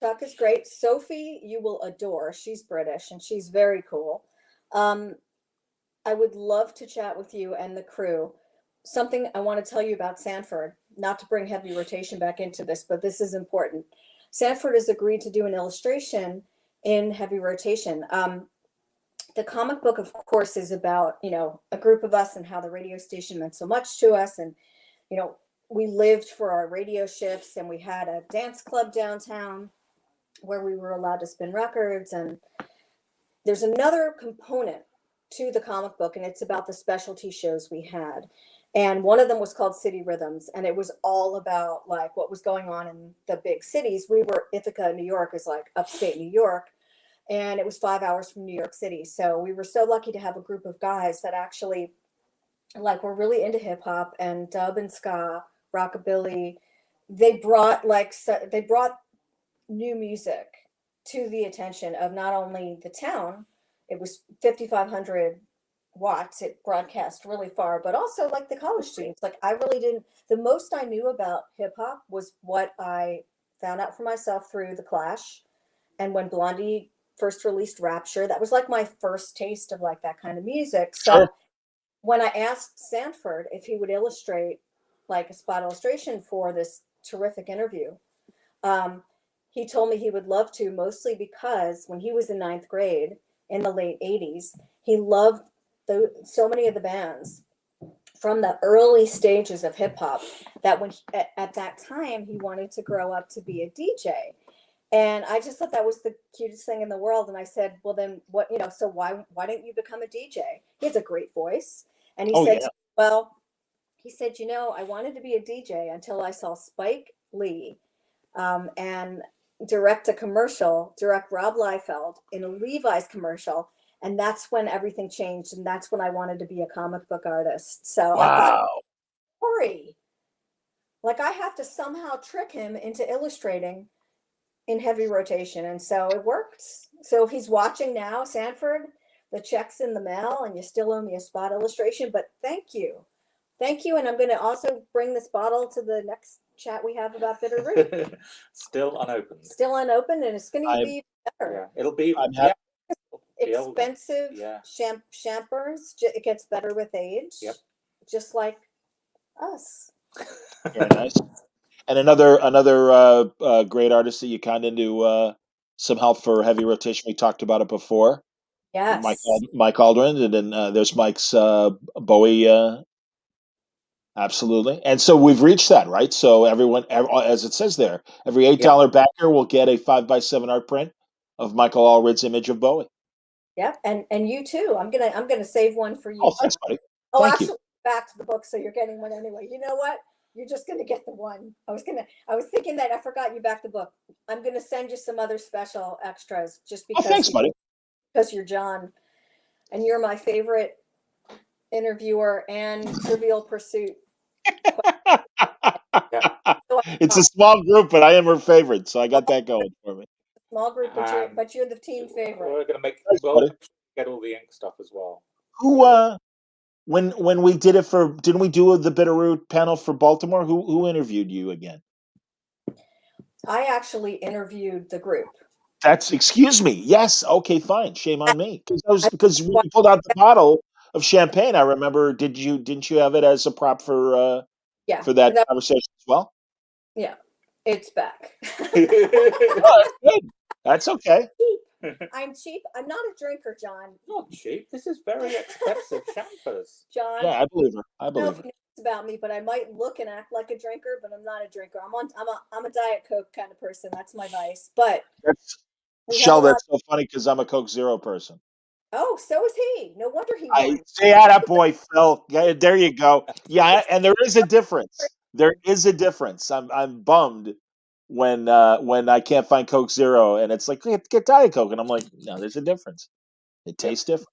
Chuck is great. Sophie, you will adore. She's British and she's very cool. I would love to chat with you and the crew. Something I want to tell you about Sanford, not to bring heavy rotation back into this, but this is important. Sanford has agreed to do an illustration in heavy rotation. The comic book, of course, is about, a group of us and how the radio station meant so much to us. And, we lived for our radio shifts and we had a dance club downtown where we were allowed to spin records. And there's another component to the comic book, and it's about the specialty shows we had. And one of them was called City Rhythms, and it was all about like what was going on in the big cities. We were Ithaca, New York is like upstate New York, and it was 5 hours from New York City. So we were so lucky to have a group of guys that actually like were really into hip hop and dub and ska, rockabilly. They brought new music to the attention of not only the town. It was 5,500 watts. It broadcast really far, but also like the college students. Like I really didn't. The most I knew about hip hop was what I found out for myself through the Clash, and when Blondie first released Rapture. That was like my first taste of like that kind of music. So Sure. when I asked Sanford if he would illustrate like a spot illustration for this terrific interview, he told me he would love to, mostly because when he was in 9th grade in the late 80s, he loved so many of the bands from the early stages of hip hop that when at that time he wanted to grow up to be a DJ. And I just thought that was the cutest thing in the world. And I said, well, then what, so why didn't you become a DJ? He has a great voice. And he Oh said, yeah. well, he said, I wanted to be a DJ until I saw Spike Lee and direct Rob Liefeld in a Levi's commercial. And that's when everything changed. And that's when I wanted to be a comic book artist. So I thought, Wow. Corey, like I have to somehow trick him into illustrating in heavy rotation. And so it worked. So if he's watching now, Sanford, the check's in the mail and you still owe me a spot illustration, but thank you. Thank you. And I'm going to also bring this bottle to the next chat we have about bitter root. Still unopened. Still unopened, and it's going to be better. Yeah, it'll be I'm happy. Expensive champers. It gets better with age. Yep. Just like us. Very nice. And another great artist that you kind of knew some help for heavy rotation. We talked about it before. Yes. Mike Aldrin, and then there's Mike's Bowie. Absolutely. And so we've reached that, right? So everyone, as it says there, every $8 backer will get a 5x7 art print of Michael Allred's image of Bowie. Yep, and you too. I'm gonna save one for you. Oh, thanks, buddy. Oh, Thank actually, you. back to the book, so you're getting one anyway. You know what? You're just gonna get the one. I was thinking that I forgot you backed the book. I'm gonna send you some other special extras just because. Oh, thanks, buddy. Because you're John, and you're my favorite interviewer and Trivial Pursuit. It's a small group, but I am her favorite, so I got that going for me. Small group, but you're the team favorite. We're gonna get all the ink stuff as well. Who when we did it didn't we do the Bitterroot panel for Baltimore? Who interviewed you again? I actually interviewed the group. Excuse me. Yes. Okay, fine. Shame on me. Because when you pulled out the bottle of champagne, I remember, didn't you have it as a prop for that conversation as well? Yeah. It's back. Oh, that's good. That's okay. I'm cheap. I'm not a drinker, John. Not cheap. This is very expensive champers. John. Yeah, I believe her. I don't know believe if her. you know this about me, but I might look and act like a drinker, but I'm not a drinker. I'm a Diet Coke kind of person. That's my vice. But Shell, that's so funny because I'm a Coke Zero person. Oh, so is he. No wonder he I won. say that boy, Phil. Yeah, there you go. Yeah, and there is a difference. There is a difference. I'm bummed when I can't find Coke Zero and it's like get Diet Coke and I'm like, no, there's a difference. It tastes different.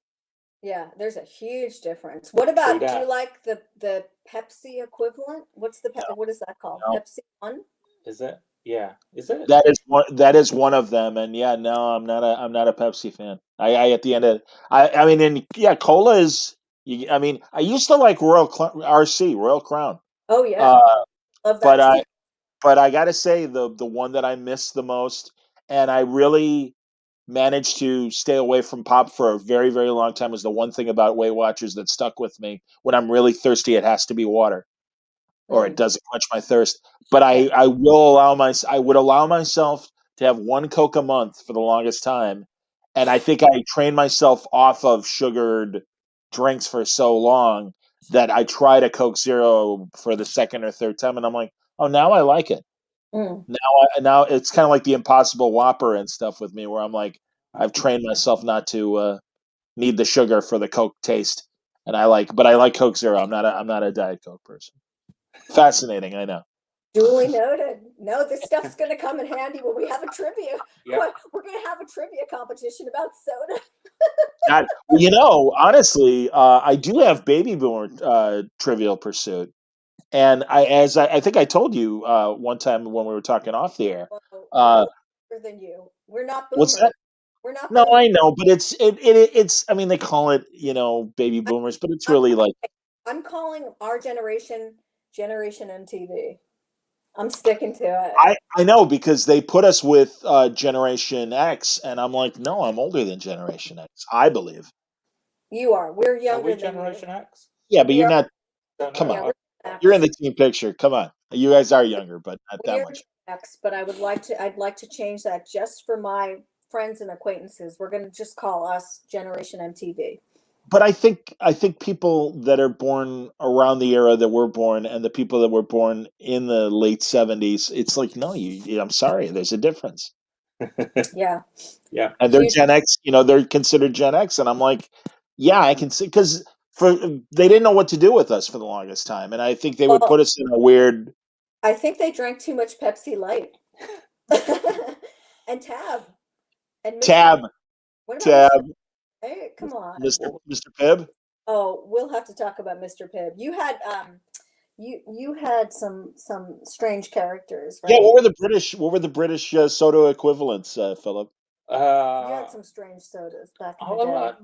Yeah, there's a huge difference. What about? Do you like the Pepsi equivalent? What is that called? No. Pepsi One? Is it? Yeah. Is it? That is one of them. And yeah, no, I'm not a Pepsi fan. I at the end of I mean, and yeah, cola is. I mean, I used to like Royal Crown. Oh yeah, love that. But I gotta say the one that I miss the most, and I really managed to stay away from pop for a very, very long time, is the one thing about Weight Watchers that stuck with me. When I'm really thirsty, it has to be water, or it doesn't quench my thirst. But I would allow myself to have one Coke a month for the longest time, and I think I trained myself off of sugared drinks for so long that I tried a Coke Zero for the second or third time, and I'm like, oh, now I like it. Now it's kind of like the Impossible Whopper and stuff with me, where I'm like, I've trained myself not to need the sugar for the Coke taste, but I like Coke Zero. I'm not a Diet Coke person. Fascinating, I know. Duly noted. No, this stuff's going to come in handy when we have a trivia. Yep. We're going to have a trivia competition about soda. God, honestly, I do have Baby Boomer Trivial Pursuit. And I think I told you one time when we were talking off the air. We're than you. We're not boomers. What's that? We're not. No, boomers. I know, but it's. I mean, they call it baby boomers, but it's really like. I'm calling our Generation MTV. I'm sticking to it. I know because they put us with Generation X, and I'm like, no, I'm older than Generation X. I believe. You are. We're younger than Generation you. X. Yeah, but you're not. Come on. You're in the team picture. Come on. You guys are younger, but not that much. X, but I'd like to change that just for my friends and acquaintances. We're going to just call us Generation MTV. but I think people that are born around the era that we're born and the people that were born in the late 70s, it's like, no, I'm sorry, there's a difference. Yeah. Yeah. And they're Huge. Gen X, they're considered Gen X, and I'm like, yeah, I can see, because they didn't know what to do with us for the longest time, and I think they would Well, put us in a weird I think they drank too much Pepsi Light. And Tab. And Mr. tab, What about tab, Mr. Hey, come on. Mr. Pibb. Oh, we'll have to talk about Mr. Pibb. You had some strange characters, Yeah, right? what were the British soda equivalents, Philip? You Uh, had some strange sodas back in the well, day.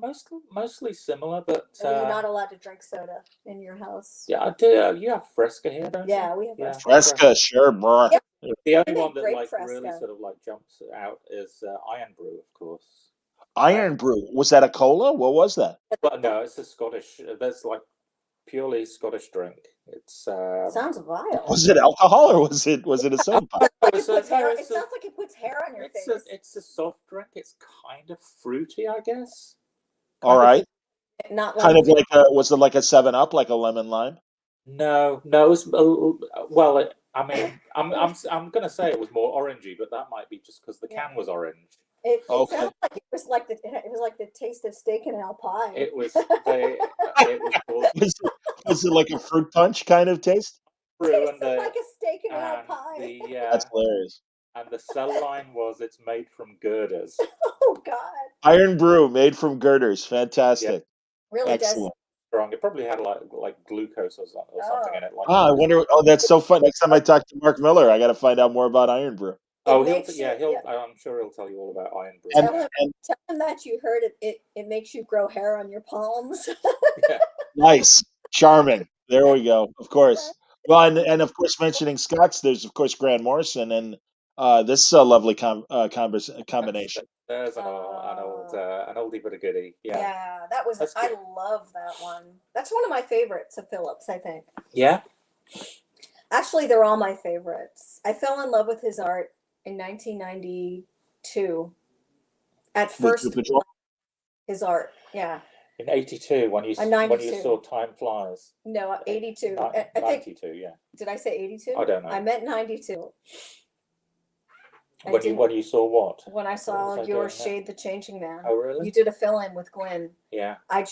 mostly similar, but Or you're not allowed to drink soda in your house. yeah, I do. You have Fresca here, don't you? Yeah, we have Yeah. Fresca. Fresca, sure, bro. Yeah, The only they one make that great like really Fresca. sort of like jumps out is Iron Brew, of course. Iron Brew, was that a cola? What was that? But no, it's a Scottish. That's like purely Scottish drink. It's Sounds vile. Was it alcohol or was it a soda pop? Like it's it puts hair. It it's a, sounds like it puts hair on your it's face. it's a soft drink. It's kind of fruity, I guess. All Kind of- right, Not kind like of like was it like a 7-Up, like a lemon lime? No, it's well. I mean, I'm gonna say it was more orangey, but that might be just because the can was orange. it Okay. sounded like it was like the taste of steak and ale pie. It was it was called Was it like a fruit punch kind of taste? brew, Tasted like a steak and ale and pie. That's hilarious. and the cell line was it's made from girders. Oh God, Iron Brew made from girders. Fantastic. really does. Excellent. Strong. It probably had like glucose or something in it. Like I wonder. Oh, that's so fun. Next time I talk to Mark Miller, I got to find out more about Iron Brew. oh, makes he'll you- I'm sure he'll tell you all about Iron Brew. And, Tell him that you heard it. It makes you grow hair on your palms. Yeah. nice, charming. There we go. Of course. Well, and of course, mentioning Scots, there's of course Grant Morrison, and this lovely combination. There's an oldie but a goodie. Yeah. Yeah, that was. That's I good. love that one. That's one of my favorites of Phillips. I think. Yeah. Actually, they're all my favorites. I fell in love with his art in 1992. At first, Two Patrol? his art. Yeah. In '82, when you 92. saw Time Flies. No, 82. I think. 92. Yeah. Did I say 82? I don't know. I meant 92. When you saw what? When I saw was I your doing then? Shade the Changing Man. Oh, really? You did a fill-in with Gwen. Yeah. I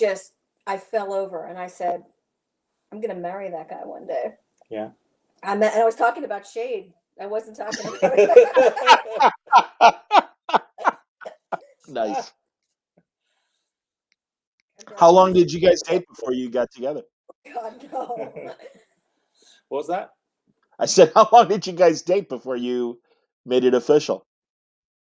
fell over and I said, I'm gonna marry that guy one day. Yeah. And I was talking about Shade. I wasn't talking about Nice. How long did you guys date before you got together? God, no. What was that? I said, how long did you guys date before you made it official?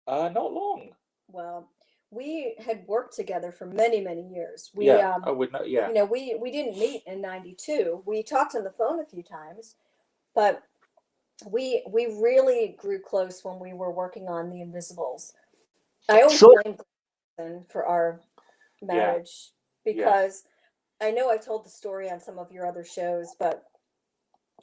Not long. Well, we had worked together for many, many years. We Yeah. I would not. Yeah. you know, we didn't meet in 92. We talked on the phone a few times, but we really grew close when we were working on The Invisibles. I always Sure. blamed Glenn for our marriage because I know I told the story on some of your other shows, but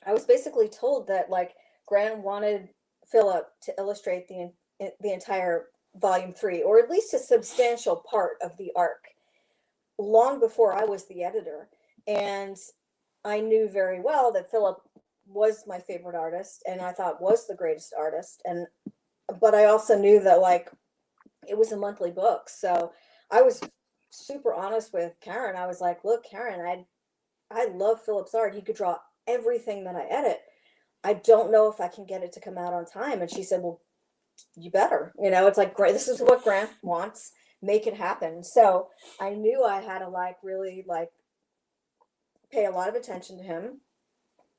I was basically told that like Grant wanted Philip to illustrate the entire volume 3, or at least a substantial part of the arc, long before I was the editor. And I knew very well that Philip was my favorite artist and I thought was the greatest artist. But I also knew that like it was a monthly book. So I was super honest with Karen. I was like, look, Karen, I love Philip's art. He could draw everything that I edit. I don't know if I can get it to come out on time. And she said, well, you better, it's like, great. This is what Grant wants. Make it happen. So I knew I had to like really like pay a lot of attention to him,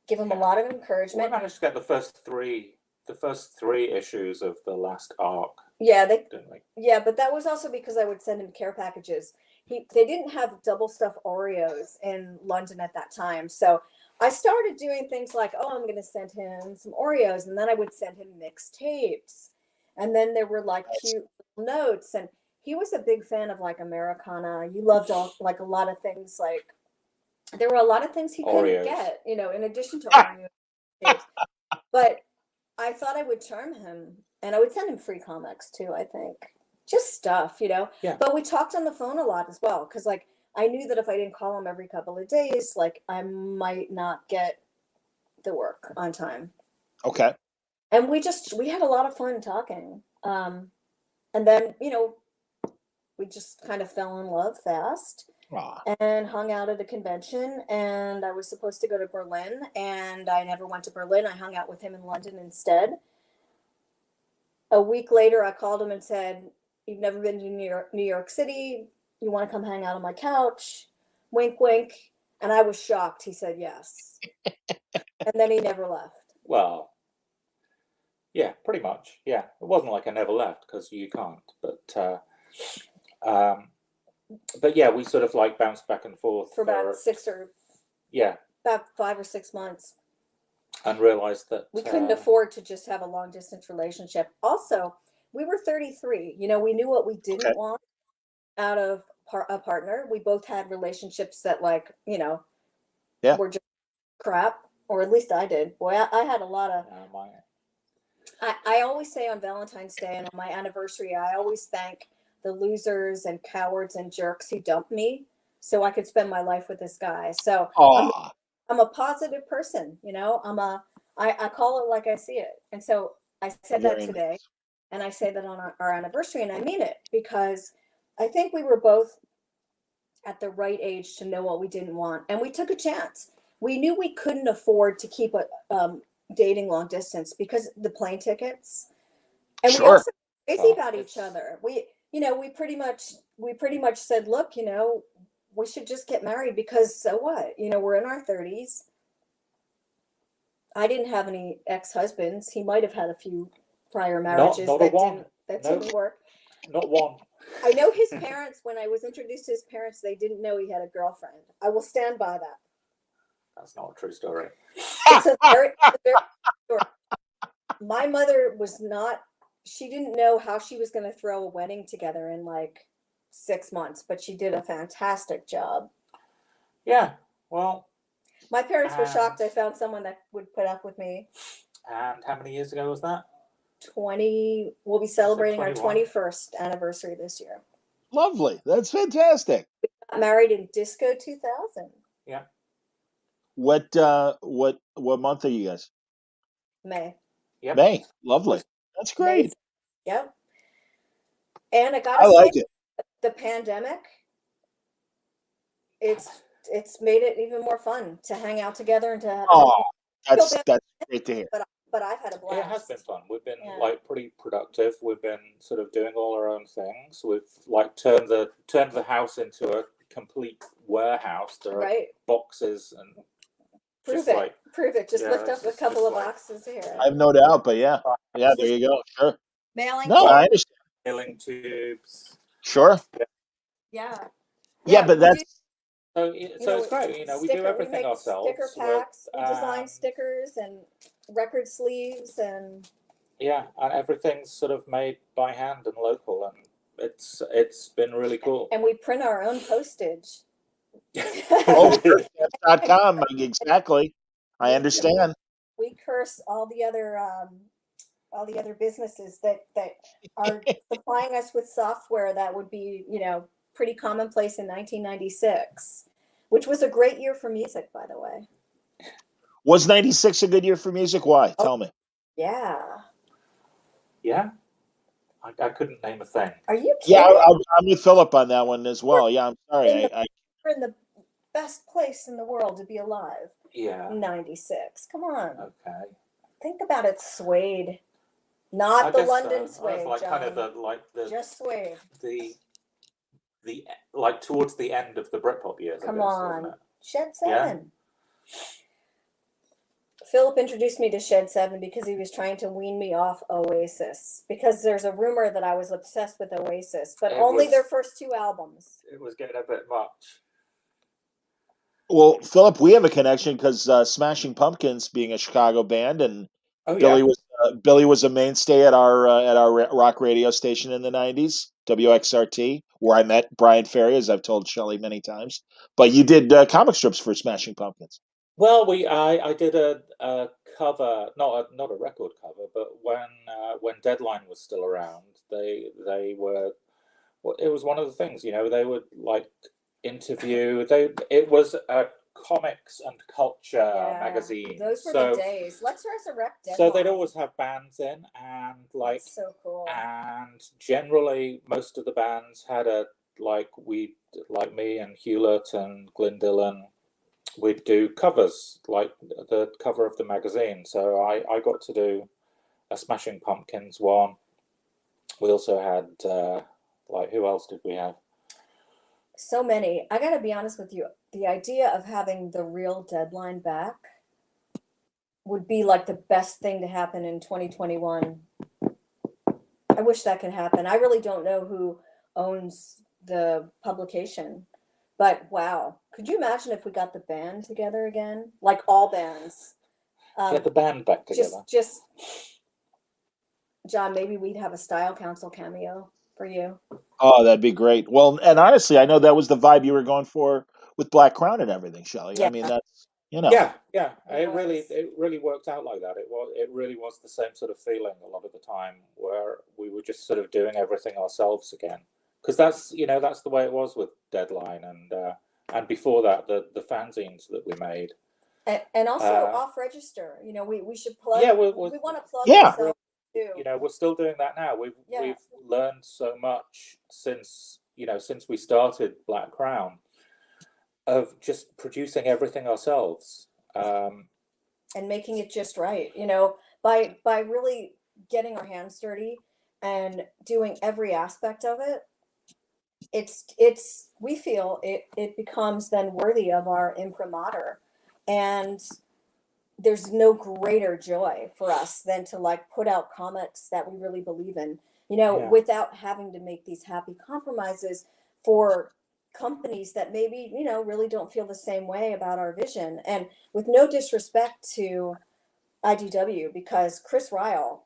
give him a lot of We encouragement. managed to get the first three issues of the last arc, Yeah, didn't we? yeah, but that was also because I would send him care packages. They didn't have double stuffed Oreos in London at that time. So I started doing things like, I'm going to send him some Oreos, and then I would send him mixed tapes. And then there were like cute notes, and he was a big fan of like Americana. You loved like a lot of things. Like there were a lot of things he couldn't Oreos. get, in addition to Oreos. But I thought I would charm him, and I would send him free comics too. I think just stuff, Yeah. But we talked on the phone a lot as well, because like I knew that if I didn't call him every couple of days, like I might not get the work on time. Okay. And we had a lot of fun talking. And then, we just kind of fell in love fast Aw. and hung out at a convention. And I was supposed to go to Berlin, and I never went to Berlin. I hung out with him in London instead. A week later, I called him and said, "You've never been to New York City. You want to come hang out on my couch?" Wink, wink. And I was shocked. He said yes. And then he never left. Well, yeah, pretty much. Yeah, it wasn't like I never left, because you can't. But yeah, we sort of like bounced back and forth For about about 5 or 6 months. And realized that we couldn't afford to just have a long distance relationship. Also, we were 33. We knew what we didn't want out of a partner. We both had relationships that, like, were just crap, or at least I did. Boy, I had a lot of. I always say on Valentine's Day and on my anniversary, I always thank the losers and cowards and jerks who dumped me so I could spend my life with this guy. So I'm a positive person, I call it like I see it. And so I said that today, and I say that on our anniversary, and I mean it, because I think we were both at the right age to know what we didn't want. And we took a chance. We knew we couldn't afford to keep dating long distance because the plane tickets. And we also were crazy about each other. We pretty much said, look, we should just get married, because so what? We're in our 30s. I didn't have any ex-husbands. He might have had a few prior marriages that didn't work. Not one. I know his parents, when I was introduced to his parents, they didn't know he had a girlfriend. I will stand by that. That's not a true story. It's a very story. My mother she didn't know how she was going to throw a wedding together in like 6 months, but she did a fantastic job. Yeah, well. My parents were shocked I found someone that would put up with me. And how many years ago was that? 20. We'll be celebrating our 21st anniversary this year. Lovely. That's fantastic. We got married in Disco 2000. Yeah. What month are you guys? May. Yep. May. Lovely. That's great. May. Yep. And I like it. The pandemic, it's made it even more fun to hang out together and to have. That's great to hear. But I've had a blast. It has been fun. We've been pretty productive. We've been sort of doing all our own things. We've like turned the house into a complete warehouse. There are boxes and prove it. Just lift up a couple of boxes here. I have no doubt, but there you go. Sure. Mailing. No, I understand. Mailing tubes. Sure. Yeah. Yeah, but that's. So it's great. We do everything ourselves. Sticker packs. We design stickers and record sleeves and. Yeah, and everything's sort of made by hand and local, and it's been really cool. And we print our own postage. .com, exactly. I understand. We curse all the other businesses that are supplying us with software that would be, pretty commonplace in 1996, which was a great year for music, by the way. Was 96 a good year for music? Why? Tell me. Yeah. Yeah? I couldn't name a thing. Are you kidding? Yeah, I'm with Philip on that one as well. Yeah, I'm sorry. We're in the best place in the world to be alive. Yeah. 96. Come on. Okay. Think about it, Suede. Not the London Suede, like John. kind of the just Suede. The like towards the end of the Britpop years. Come on. Shed 7. Yeah. Philip introduced me to Shed 7 because he was trying to wean me off Oasis. Because there's a rumor that I was obsessed with Oasis, but only their first 2 albums. It was getting a bit much. Well, Philip, we have a connection because Smashing Pumpkins, being a Chicago band, and Billy was a mainstay at our rock radio station in the 90s, WXRT, where I met Brian Ferry, as I've told Shelly many times. But you did comic strips for Smashing Pumpkins. Well, I did a cover, not a record cover, but when Deadline was still around, they were. Well, it was one of the things, they would like interview. It was a comics and culture magazine. Those were the days. Let's resurrect Deadline. So they'd always have bands in, and That's so cool. and generally most of the bands had like me and Hewlett and Glyn Dillon, we'd do covers, like the cover of the magazine. So I got to do a Smashing Pumpkins one. We also had who else did we have? So many. I gotta be honest with you, the idea of having the real Deadline back would be like the best thing to happen in 2021. I wish that could happen. I really don't know who owns the publication, but wow. Could you imagine if we got the band together again? Like all bands. Get the band back together. Just John, maybe we'd have a Style Council cameo for you. Oh, that'd be great. Well, and honestly, I know that was the vibe you were going for with Black Crown and everything, Shelly. Yeah. I mean, that's Yeah. It It really worked out like that. It really was the same sort of feeling a lot of the time, where we were just sort of doing everything ourselves again. Because that's the way it was with Deadline, and before that the fanzines that we made. And also Off Register. We should plug. Yeah, we want to plug ourselves too. We're still doing that now. We've learned so much since we started Black Crown, of just producing everything ourselves, and making it just right. By really getting our hands dirty and doing every aspect of it. We feel it becomes then worthy of our imprimatur, and there's no greater joy for us than to put out comics that we really believe in, without having to make these happy compromises for companies that maybe, really don't feel the same way about our vision. And with no disrespect to IDW, because Chris Ryle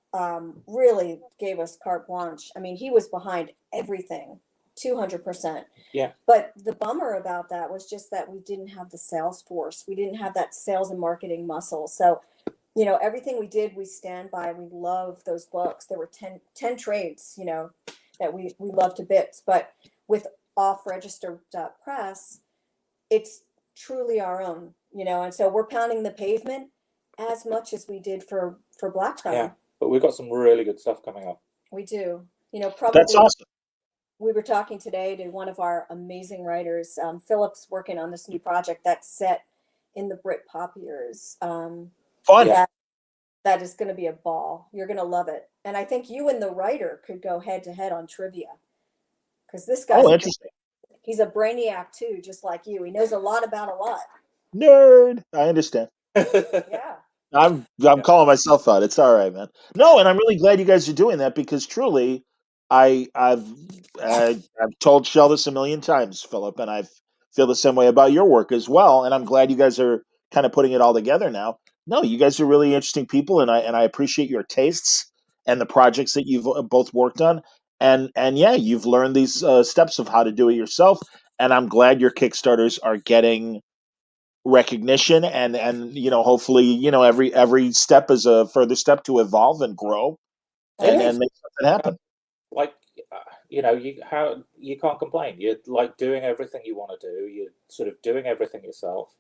really gave us carte blanche. I mean, he was behind everything. 200%. Yeah. But the bummer about that was just that we didn't have the sales force. We didn't have that sales and marketing muscle. So, everything we did, we stand by. We love those books. There were 10 trades, that we love to bits. But with offregister.press, it's truly our own, and so we're pounding the pavement as much as we did for Black Crown. Yeah, but we've got some really good stuff coming up. We do. Probably. That's awesome. We were talking today to one of our amazing writers, Philip's working on this new project that's set in the Brit Pop years. Fun. That is going to be a ball. You're going to love it. And I think you and the writer could go head to head on trivia. Because this guy's interesting. He's a brainiac too, just like you. He knows a lot about a lot. Nerd. I understand. Yeah. I'm calling myself out. It's all right, man. No, and I'm really glad you guys are doing that, because truly, I've told Shell this a million times, Philip, and I feel the same way about your work as well. And I'm glad you guys are kind of putting it all together now. No, you guys are really interesting people, and I appreciate your tastes and the projects that you've both worked on. And yeah, you've learned these steps of how to do it yourself. And I'm glad your Kickstarters are getting recognition, and hopefully every step is a further step to evolve and grow and make something happen. You can't complain. You're doing everything you want to do. You're sort of doing everything yourself,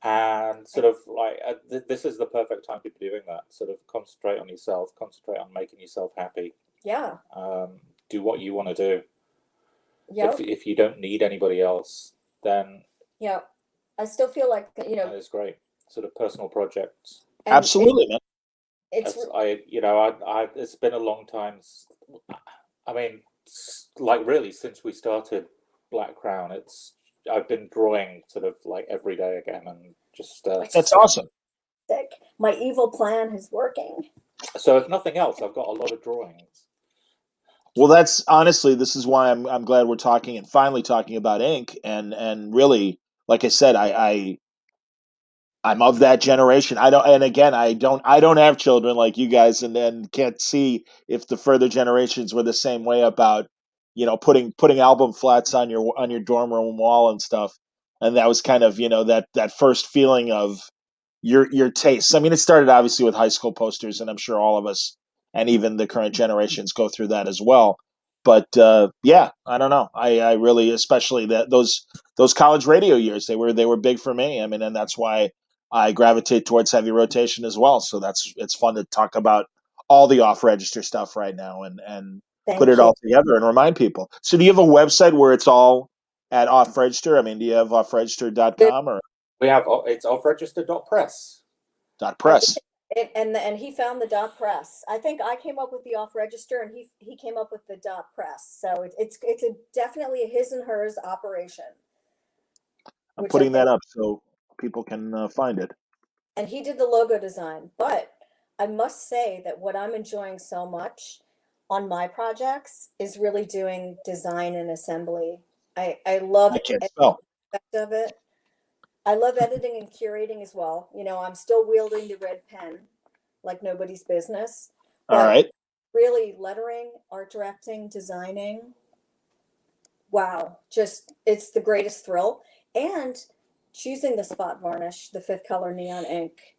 and sort of this is the perfect time to be doing that. Sort of concentrate on yourself, concentrate on making yourself happy. Yeah. Do what you want to do. Yeah. If you don't need anybody else, then yeah, I still feel like it's great. Sort of personal projects. Absolutely, man. It's been a long time. I mean, really since we started Black Crown, I've been drawing sort of every day again, and just that's awesome. My evil plan is working. So if nothing else, I've got a lot of drawings. Well, that's honestly, this is why I'm glad we're talking and finally talking about ink, and really, like I said, I'm of that generation. I don't have children like you guys, and then can't see if the further generations were the same way about, putting album flats on your dorm room wall and stuff. And that was kind of, that first feeling of your tastes. I mean, it started obviously with high school posters, and I'm sure all of us and even the current generations go through that as well. But yeah, I don't know. I really, especially those college radio years, they were big for me. I mean, and that's why I gravitate towards heavy rotation as well. So it's fun to talk about all the off register stuff right now and put it Thank you. all together and remind people. So do you have a website where it's all at off register? I mean, do you have offregister.com or We have it's offregister.press. .press? And he found the dot press. I think I came up with the off register, and he came up with the dot press. So it's definitely a his and hers operation. I'm Which putting that up so people can find it. And he did the logo design. But I must say that what I'm enjoying so much on my projects is really doing design and assembly. I love I can't every spell. aspect of it. I love editing and curating as well. I'm still wielding the red pen like nobody's business. All But right. really, lettering, art directing, designing, wow, just it's the greatest thrill. And choosing the spot varnish, the fifth color neon ink,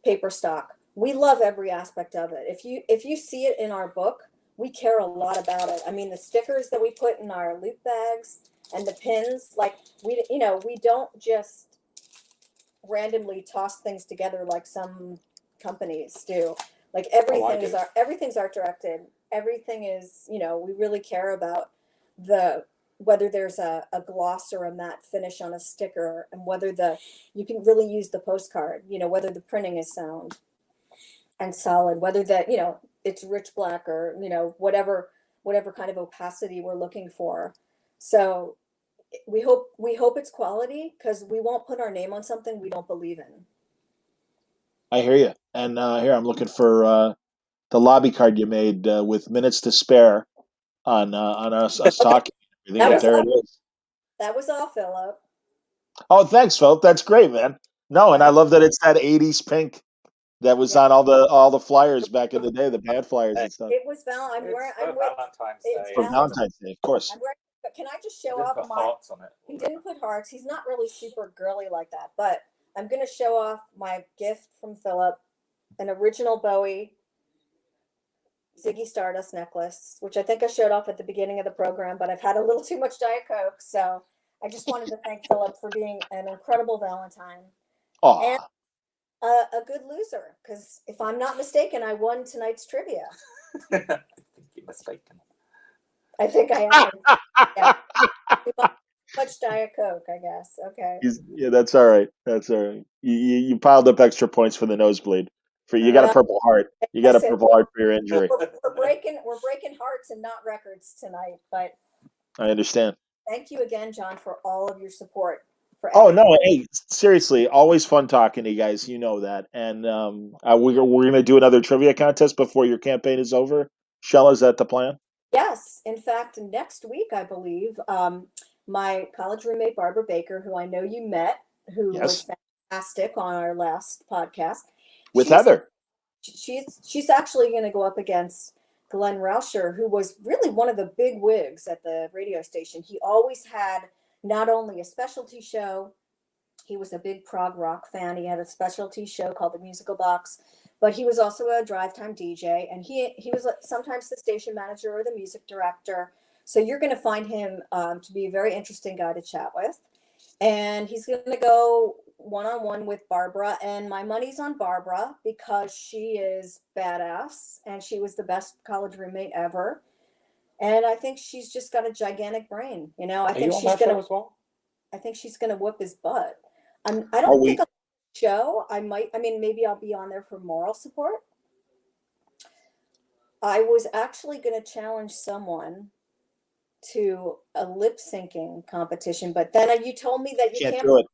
paper stock. We love every aspect of it. If you see it in our book, we care a lot about it. I mean, the stickers that we put in our loop bags and the pins, like we don't just randomly toss things together like some companies do. Like everything's art directed. Everything is, we really care about whether there's a gloss or a matte finish on a sticker, and whether you can really use the postcard, whether the printing is sound and solid, whether it's rich black or, whatever kind of opacity we're looking for. So we hope it's quality, because we won't put our name on something we don't believe in. I hear you. And here I'm looking for the lobby card you made with minutes to spare on us talking. And everything, That but was there all, it is. that was all, Philip. Oh, thanks, Phil. That's great, man. No, and I Yeah, love that it's that '80s pink that was yeah. on all the flyers back in the day, the band flyers and stuff. It was I'm It's wearing. for Valentine's It's Day. For Valentine's. Valentine's Day, of course. I'm wearing. But can I just show Didn't off put my? hearts on it. He didn't put hearts. He's not really super girly like that. But I'm gonna show off my gift from Philip, an original Bowie Ziggy Stardust necklace, which I think I showed off at the beginning of the program, but I've had a little too much Diet Coke. So I just wanted to thank Philip for being an incredible Valentine and Aw. a good loser. Because if I'm not mistaken, I won tonight's trivia. I think you're mistaken. I think I am. Yeah. Too much Diet Coke, I guess. Okay. Yeah, that's all right. That's all right. You piled up extra points for the nosebleed. You got a Well, Purple Heart. You got a listen, Purple Heart for your injury. we're breaking hearts and not records tonight. But I understand. thank you again, John, for all of your support for Oh everything. no, hey, seriously, always fun talking to you guys. You know that, and we're gonna do another trivia contest before your campaign is over. Shell, is that the plan? Yes, in fact, next week, I believe, my college roommate Barbara Baker, who I know you met, who was Yes, fantastic on our last podcast, with she's Heather. she's actually going to go up against Glenn Rauscher, who was really one of the big wigs at the radio station. He always had not only a specialty show, he was a big prog rock fan. He had a specialty show called The Musical Box, but he was also a drive time DJ, and he was sometimes the station manager or the music director. So you're going to find him to be a very interesting guy to chat with. And he's going to go one-on-one with Barbara, and my money's on Barbara because she is badass and she was the best college roommate ever. And I think she's just got a gigantic brain. I Are think you on she's that going show to as well? I think she's going to whoop his butt. I Are don't we? think I'll show. Maybe I'll be on there for moral support. I was actually going to challenge someone to a lip syncing competition, but then you told me that you Can't can't. do it.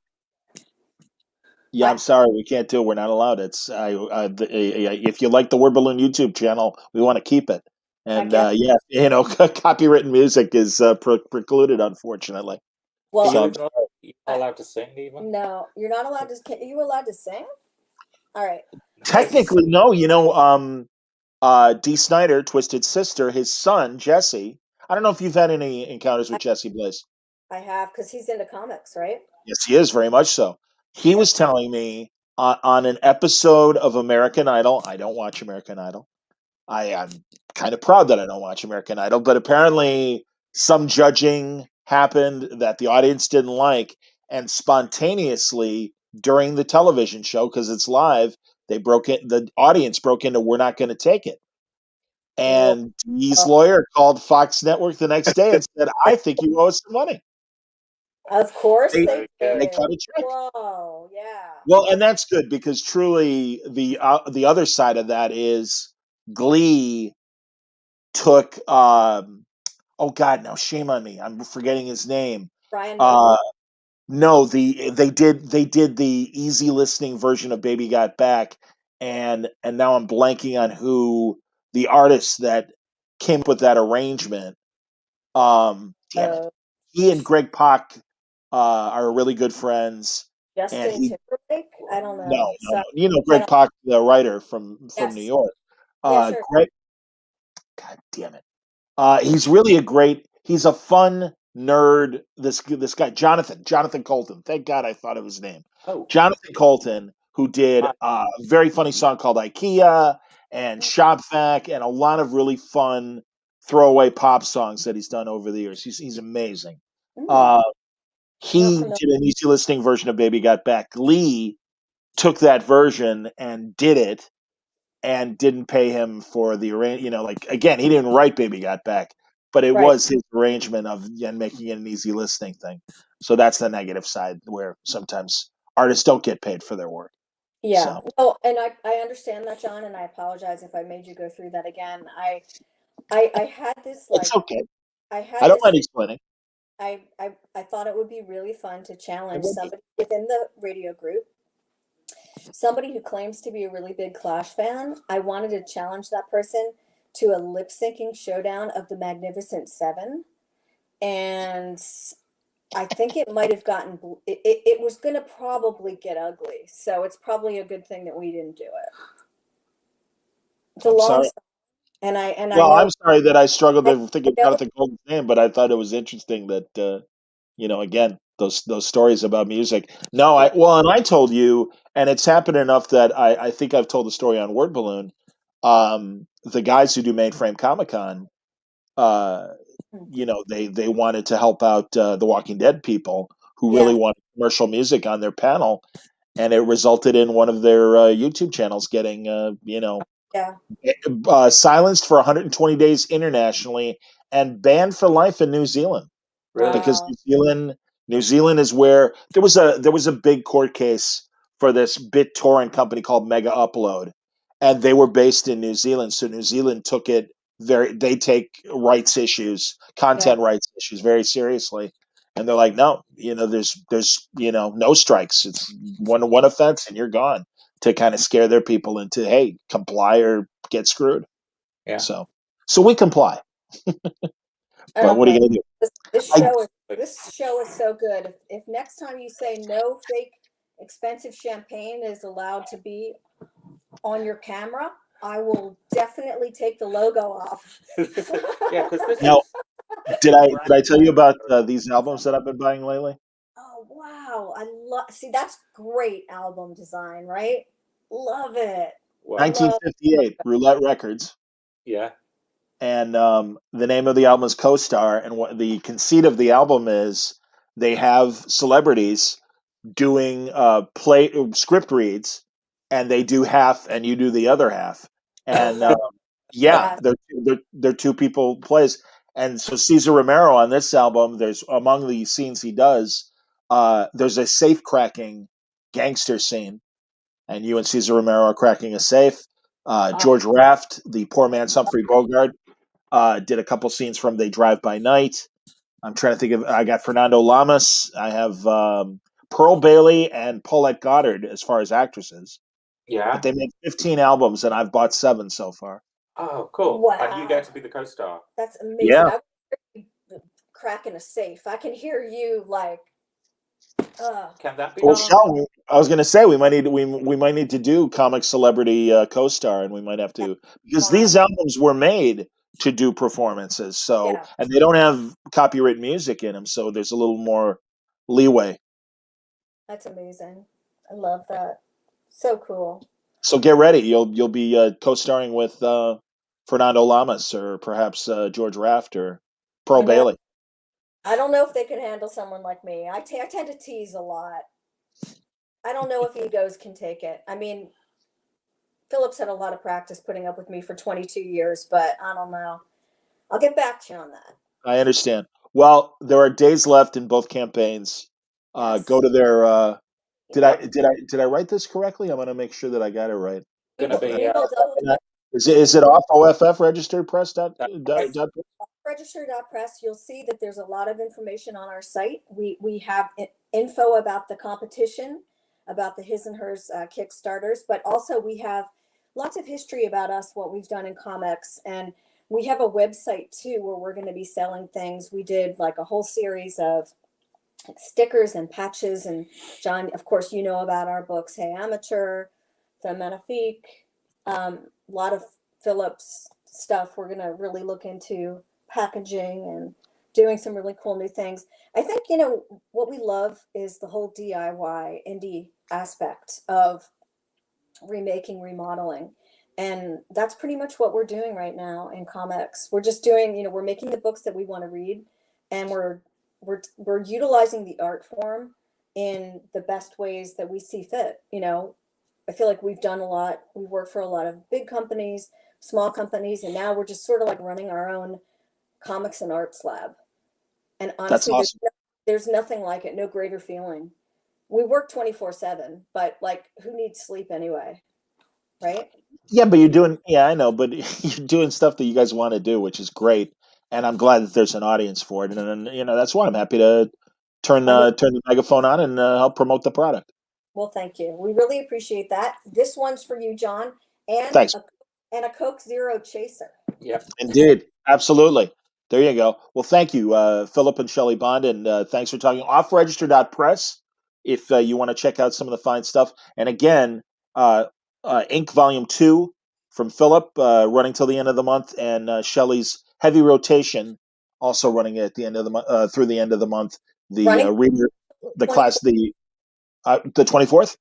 Yeah, I'm I, sorry, we can't do it. We're not allowed. If you like the Word Balloon YouTube channel, we want to keep it. I And guess. yeah, copywritten music is precluded, unfortunately. Are Well, you So even you're not allowed to sing even? no, you're not allowed to. Are you allowed to sing? All right. technically, no. D. Snyder, Twisted Sister, his son Jesse. I don't know if you've had any encounters I, with Jesse Blaze. I have, because he's into comics, right? Yes, he is very much so. He Yep. was telling me on an episode of American Idol. I don't watch American Idol. I am kind of proud that I don't watch American Idol, but apparently some judging happened that the audience didn't like, and spontaneously during the television show, because it's live, the audience broke into "We're not going to take it." Whoa. And Dee's lawyer called Fox Network the next day and said, "I think you owe us some money." Of course They they they did. cut a check. Whoa, yeah. Well, and that's good because truly the other side of that is Glee took oh God, now shame on me. I'm forgetting his name. Brian Uh Murphy. no, they did the easy listening version of Baby Got Back, and now I'm blanking on who the artist that came up with that arrangement. Damn it. Uh, He and Greg Pak are really good friends, and Justin he Timberlake. I don't no, know. no, So no. You know I Greg don't. Pak, the writer from New Yes. York. Yeah. Sure. Greg, God damn it. He's really he's a fun nerd. This guy, Jonathan Colton. Thank God I thought of his name. Oh, Jonathan Colton, who did I, a very funny song called IKEA and Shop Vac and a lot of really fun throwaway pop songs that he's done over the years. He's amazing. Mm, Uh, not he familiar. did an easy listening version of Baby Got Back. Lee took that version and did it and didn't pay him for the arrange. Like again, he didn't write "Baby Got Back," but it Right. was his arrangement of and making it an easy listening thing. So that's the negative side where sometimes artists don't get paid for their work. Yeah. So Well, and I understand that, John, and I apologize if I made you go through that again. I had this it's like okay. I I had don't this mind explaining. I thought it would be really fun to It challenge would be. somebody within the radio group, somebody who claims to be a really big Clash fan. I wanted to challenge that person to a lip syncing showdown of the Magnificent Seven. And I think it might have it was going to probably get ugly. So it's probably a good thing that we didn't do it. It's a I'm long sorry. song, and I Well, know I'm sorry that I struggled I, to think I of know Jonathan Colton's name, but I thought it was interesting that again, those stories about music. No, yeah, and I told you, and it's happened enough that I think I've told the story on Word Balloon. The guys who do Mainframe Comic Con, uh, they wanted to help out the Walking Dead people who really yeah, wanted commercial music on their panel, and it resulted in one of their YouTube channels getting yeah. silenced for 120 days internationally and banned for life in New Zealand really? because Wow. New Zealand is where there was a big court case for this BitTorrent company called Mega Upload, and they were based in New Zealand. So New Zealand took it they take Yeah, content rights issues very seriously, and they're like, no, there's no strikes. It's one offense and you're gone, to kind of scare their people into, hey, comply or get screwed. Yeah. So we comply, and but I'm what are you glad gonna do? this, this I show is this show is so good. If next time you say no fake expensive champagne is allowed to be on your camera, I will definitely take the logo off. Yeah, because this now is did I tell you about these albums something. that I've been buying lately? Oh wow, I love. See, that's great album design, right? Love it. Well, Love. 1958, Roulette Records, yeah, and the name of the album is Co-Star, and what the conceit of the album is, they have celebrities doing play script reads, and they do half, and you do the other half, and yeah, Yeah. they're two people plays, and so Cesar Romero on this album, there's among the scenes he does, there's a safe cracking gangster scene, and you and Cesar Romero are cracking a safe. Oh, George Raft, the poor man's Humphrey Bogart, did a couple scenes from They Drive by Night. I'm trying to think of. I got Fernando Lamas. I have Pearl Bailey and Paulette Goddard as far as actresses. But yeah. they made 15 albums, and I've bought 7 so far. Oh, cool. And you get wow. to be the co-star. That's amazing. Yeah. I would cracking a safe. I can hear you like, Can that be Well, done on? Sean, I was going to say we might need to do comic celebrity co-star, and we might have yeah, to, because on. these albums were made to do performances. So, Yeah, and they don't have copyright music in them, so there's a little more leeway. that's amazing. I love that. So cool. So get ready. You'll be co-starring with Fernando Lamas or perhaps George Raft or Pearl You know, Bailey. I don't know if they could handle someone like me. I tend to tease a lot. I don't know if egos can take it. I mean, Philip's had a lot of practice putting up with me for 22 years, but I don't know. I'll get back to you on that. I understand. Well, there are days left in both campaigns. Yes. Go to their. Yep. Did I write this correctly? I want to make sure that I got it right. Going to be We will double check. Is it off OFF registered press Register.press, you'll see that there's a lot of information on our site. We have info about the competition, about the his and hers Kickstarters, but also we have lots of history about us, what we've done in comics, and we have a website too where we're going to be selling things. We did like a whole series of stickers and patches, and John, of course, you know about our books, Hey Amateur, The Magnifique, a lot of Philip's stuff. We're going to really look into packaging and doing some really cool new things. I think, what we love is the whole DIY indie aspect of remaking, remodeling. And that's pretty much what we're doing right now in comics. We're just doing, we're making the books that we want to read, and we're utilizing the art form in the best ways that we see fit. I feel like we've done a lot. We've worked for a lot of big companies, small companies, and now we're just sort of like running our own comics and arts lab. And That's honestly, awesome. there's nothing like it. No greater feeling. We work 24/7, but like, who needs sleep anyway? Right? Yeah, but you're doing. Yeah, I know, but you're doing stuff that you guys want to do, which is great, and I'm glad that there's an audience for it, and that's why I'm happy to turn the megaphone on and help promote the product. Well, thank you. We really appreciate that. This one's for you, John, and Thanks. a Coke Zero Chaser. Yep. Indeed, absolutely. There you go. Well, thank you, Philip and Shelly Bond, and thanks for talking. Offregister.press if you want to check out some of the fine stuff. And again, Ink Volume 2 from Philip running till the end of the month, and Shelly's Heavy Rotation also running at the end of the month through the end of the month. The reader, the class, the 24th.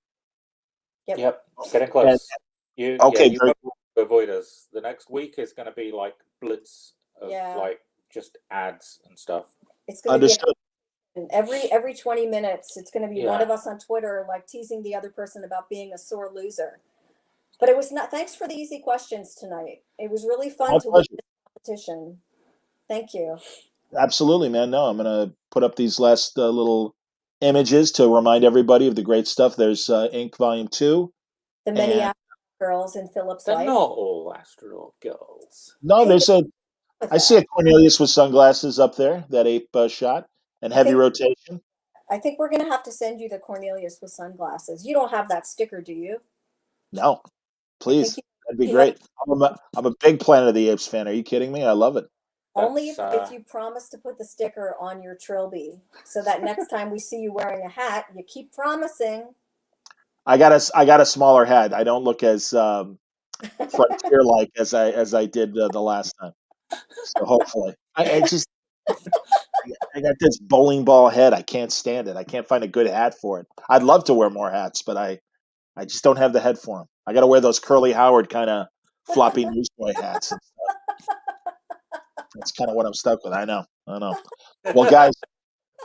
Yep. Getting close. You very won't avoid us. The next week is going to be like blitz of like just ads and stuff. It's going to be every 20 minutes. It's going to be one of us on Twitter like teasing the other person about being a sore loser. But it was not. Thanks for the easy questions tonight. It was really fun to win this competition. Thank you. Absolutely, man. No, I'm going to put up these last little images to remind everybody of the great stuff. There's Ink Volume 2. The many astronaut girls in Philip's life. They're not all astronaut girls. No, I see a Cornelius with sunglasses up there, that ape shot, and Heavy Rotation. I think we're going to have to send you the Cornelius with sunglasses. You don't have that sticker, do you? No, please. That'd be great. I'm a big Planet of the Apes fan. Are you kidding me? I love it. Only if you promise to put the sticker on your trilby, so that next time we see you wearing a hat, you keep promising. I got a smaller hat. I don't look as frontier-like as I did the last time. So hopefully, I got this bowling ball head. I can't stand it. I can't find a good hat for it. I'd love to wear more hats, but I just don't have the head for them. I got to wear those Curly Howard kind of floppy newsboy hats and stuff. That's kind of what I'm stuck with. I know. Well, guys,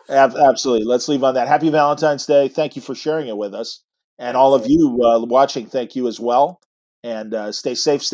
absolutely. Let's leave on that. Happy Valentine's Day. Thank you for sharing it with us. And all of you watching, thank you as well. And stay safe, stay